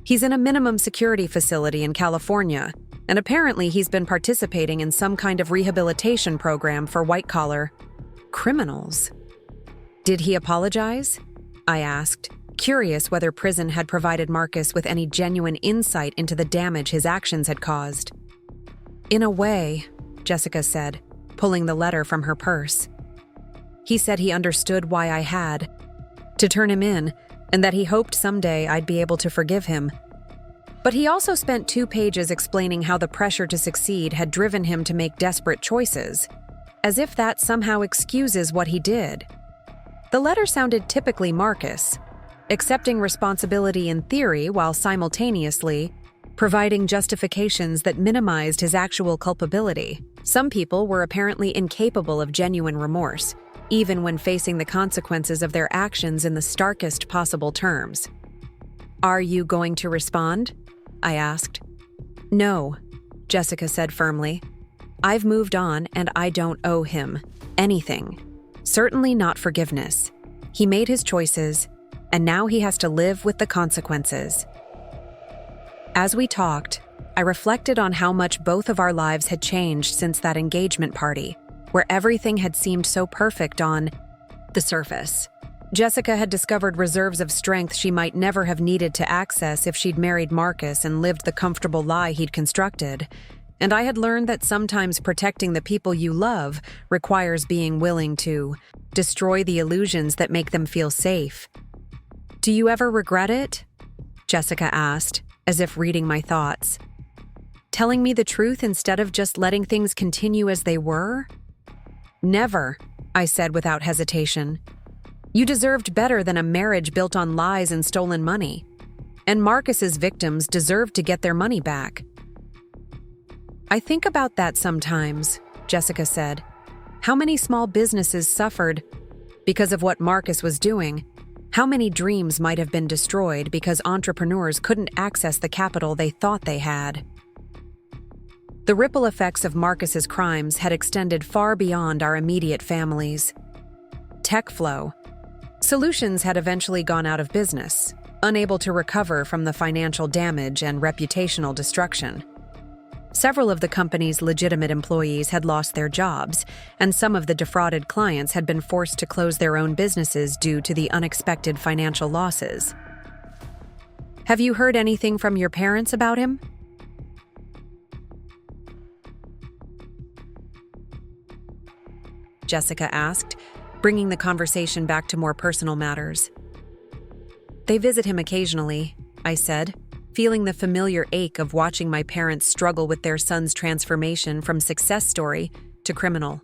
"He's in a minimum security facility in California, and apparently he's been participating in some kind of rehabilitation program for white-collar criminals." "Did he apologize?" I asked, curious whether prison had provided Marcus with any genuine insight into the damage his actions had caused. "In a way," Jessica said, pulling the letter from her purse. "He said he understood why I had to turn him in, and that he hoped someday I'd be able to forgive him. But he also spent 2 pages explaining how the pressure to succeed had driven him to make desperate choices, as if that somehow excuses what he did." The letter sounded typically Marcus, accepting responsibility in theory while simultaneously providing justifications that minimized his actual culpability. Some people were apparently incapable of genuine remorse, even when facing the consequences of their actions in the starkest possible terms. "Are you going to respond?" I asked. "No," Jessica said firmly. "I've moved on and I don't owe him anything. Certainly not forgiveness. He made his choices, and now he has to live with the consequences." As we talked, I reflected on how much both of our lives had changed since that engagement party, where everything had seemed so perfect on the surface. Jessica had discovered reserves of strength she might never have needed to access if she'd married Marcus and lived the comfortable lie he'd constructed, and I had learned that sometimes protecting the people you love requires being willing to destroy the illusions that make them feel safe. "Do you ever regret it?" Jessica asked, as if reading my thoughts. "Telling me the truth instead of just letting things continue as they were?" "Never," I said without hesitation. "You deserved better than a marriage built on lies and stolen money. And Marcus's victims deserved to get their money back." "I think about that sometimes," Jessica said. "How many small businesses suffered because of what Marcus was doing? How many dreams might have been destroyed because entrepreneurs couldn't access the capital they thought they had?" The ripple effects of Marcus's crimes had extended far beyond our immediate families. tech flow. Solutions had eventually gone out of business, unable to recover from the financial damage and reputational destruction. Several of the company's legitimate employees had lost their jobs, and some of the defrauded clients had been forced to close their own businesses due to the unexpected financial losses. Have you heard anything from your parents about him? Jessica asked, bringing the conversation back to more personal matters. They visit him occasionally, I said, feeling the familiar ache of watching my parents struggle with their son's transformation from success story to criminal.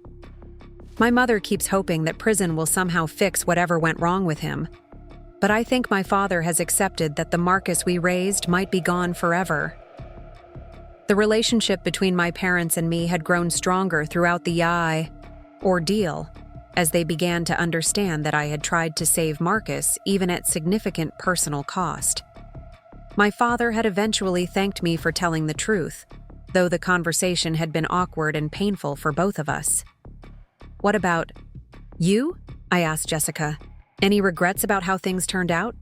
My mother keeps hoping that prison will somehow fix whatever went wrong with him. But I think my father has accepted that the Marcus we raised might be gone forever. The relationship between my parents and me had grown stronger throughout the ordeal, as they began to understand that I had tried to save Marcus even at significant personal cost. My father had eventually thanked me for telling the truth, though the conversation had been awkward and painful for both of us. What about you? I asked Jessica. Any regrets about how things turned out?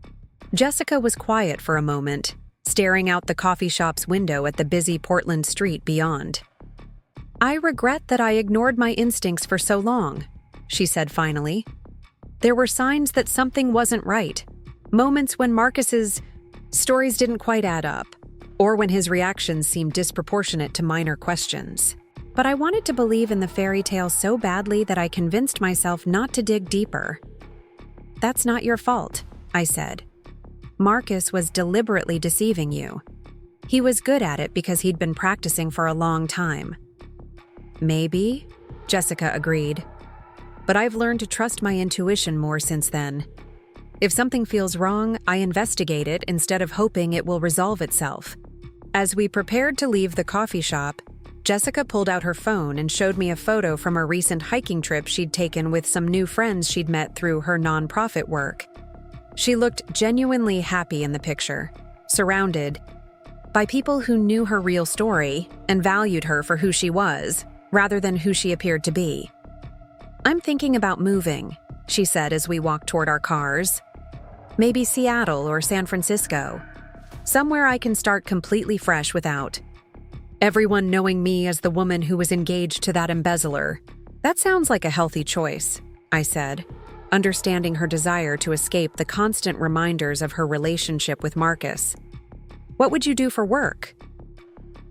Jessica was quiet for a moment, staring out the coffee shop's window at the busy Portland street beyond. I regret that I ignored my instincts for so long, she said finally. There were signs that something wasn't right, moments when Marcus's stories didn't quite add up, or when his reactions seemed disproportionate to minor questions. But I wanted to believe in the fairy tale so badly that I convinced myself not to dig deeper. That's not your fault, I said. Marcus was deliberately deceiving you. He was good at it because he'd been practicing for a long time. Maybe, Jessica agreed. But I've learned to trust my intuition more since then. If something feels wrong, I investigate it instead of hoping it will resolve itself. As we prepared to leave the coffee shop, Jessica pulled out her phone and showed me a photo from a recent hiking trip she'd taken with some new friends she'd met through her nonprofit work. She looked genuinely happy in the picture, surrounded by people who knew her real story and valued her for who she was, rather than who she appeared to be. I'm thinking about moving, she said as we walked toward our cars. Maybe Seattle or San Francisco. Somewhere I can start completely fresh without everyone knowing me as the woman who was engaged to that embezzler. That sounds like a healthy choice, I said, understanding her desire to escape the constant reminders of her relationship with Marcus. What would you do for work?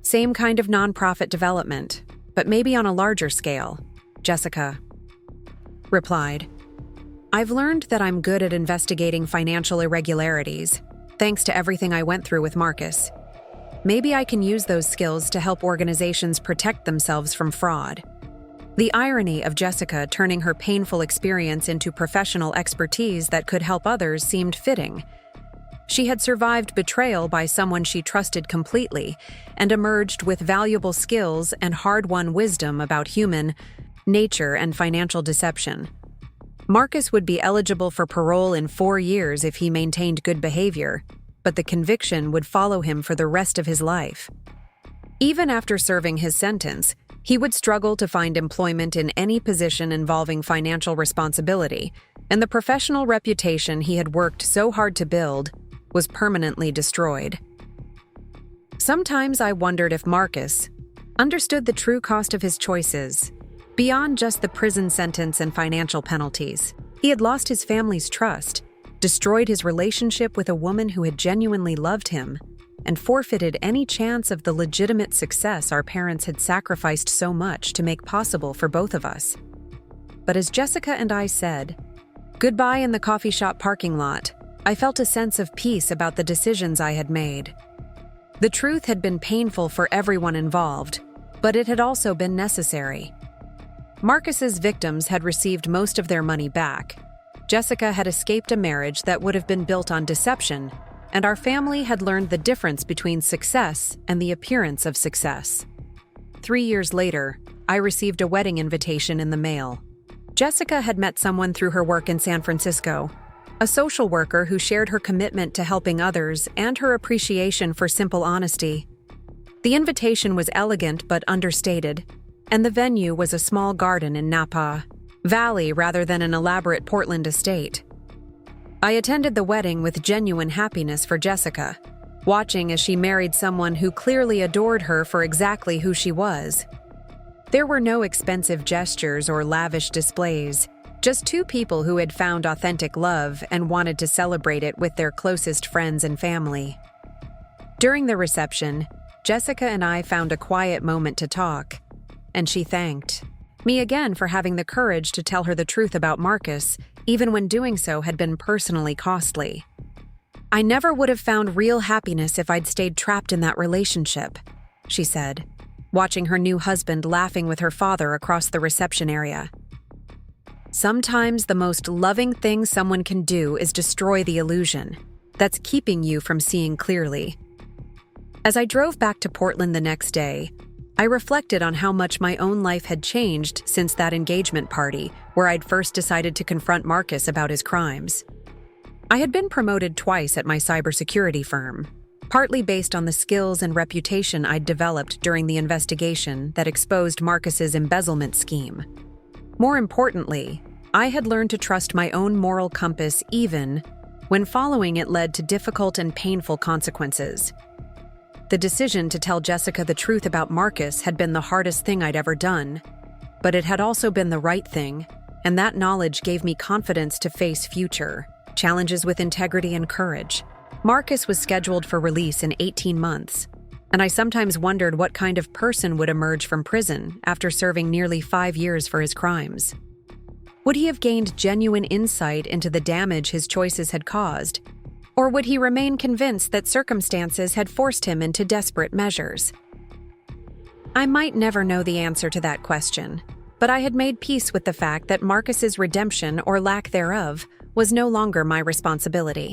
Same kind of nonprofit development, but maybe on a larger scale, Jessica replied. I've learned that I'm good at investigating financial irregularities, thanks to everything I went through with Marcus. Maybe I can use those skills to help organizations protect themselves from fraud. The irony of Jessica turning her painful experience into professional expertise that could help others seemed fitting. She had survived betrayal by someone she trusted completely and emerged with valuable skills and hard-won wisdom about human nature and financial deception. Marcus would be eligible for parole in 4 years if he maintained good behavior, but the conviction would follow him for the rest of his life. Even after serving his sentence, he would struggle to find employment in any position involving financial responsibility, and the professional reputation he had worked so hard to build was permanently destroyed. Sometimes I wondered if Marcus understood the true cost of his choices, beyond just the prison sentence and financial penalties. He had lost his family's trust, destroyed his relationship with a woman who had genuinely loved him, and forfeited any chance of the legitimate success our parents had sacrificed so much to make possible for both of us. But as Jessica and I said goodbye in the coffee shop parking lot, I felt a sense of peace about the decisions I had made. The truth had been painful for everyone involved, but it had also been necessary. Marcus's victims had received most of their money back. Jessica had escaped a marriage that would have been built on deception, and our family had learned the difference between success and the appearance of success. 3 years later, I received a wedding invitation in the mail. Jessica had met someone through her work in San Francisco, a social worker who shared her commitment to helping others and her appreciation for simple honesty. The invitation was elegant but understated, and the venue was a small garden in Napa. valley rather than an elaborate Portland estate. I attended the wedding with genuine happiness for Jessica, watching as she married someone who clearly adored her for exactly who she was. There were no expensive gestures or lavish displays, just two people who had found authentic love and wanted to celebrate it with their closest friends and family. During the reception, Jessica and I found a quiet moment to talk, and she thanked me again for having the courage to tell her the truth about Marcus, even when doing so had been personally costly. "I never would have found real happiness if I'd stayed trapped in that relationship," she said, watching her new husband laughing with her father across the reception area. "Sometimes the most loving thing someone can do is destroy the illusion that's keeping you from seeing clearly." As I drove back to Portland the next day, I reflected on how much my own life had changed since that engagement party where I'd first decided to confront Marcus about his crimes. I had been promoted twice at my cybersecurity firm, partly based on the skills and reputation I'd developed during the investigation that exposed Marcus's embezzlement scheme. More importantly, I had learned to trust my own moral compass even when following it led to difficult and painful consequences. The decision to tell Jessica the truth about Marcus had been the hardest thing I'd ever done, but it had also been the right thing, and that knowledge gave me confidence to face future challenges with integrity and courage. Marcus was scheduled for release in 18 months, and I sometimes wondered what kind of person would emerge from prison after serving nearly 5 years for his crimes. Would he have gained genuine insight into the damage his choices had caused? Or would he remain convinced that circumstances had forced him into desperate measures? I might never know the answer to that question, but I had made peace with the fact that Marcus's redemption or lack thereof was no longer my responsibility.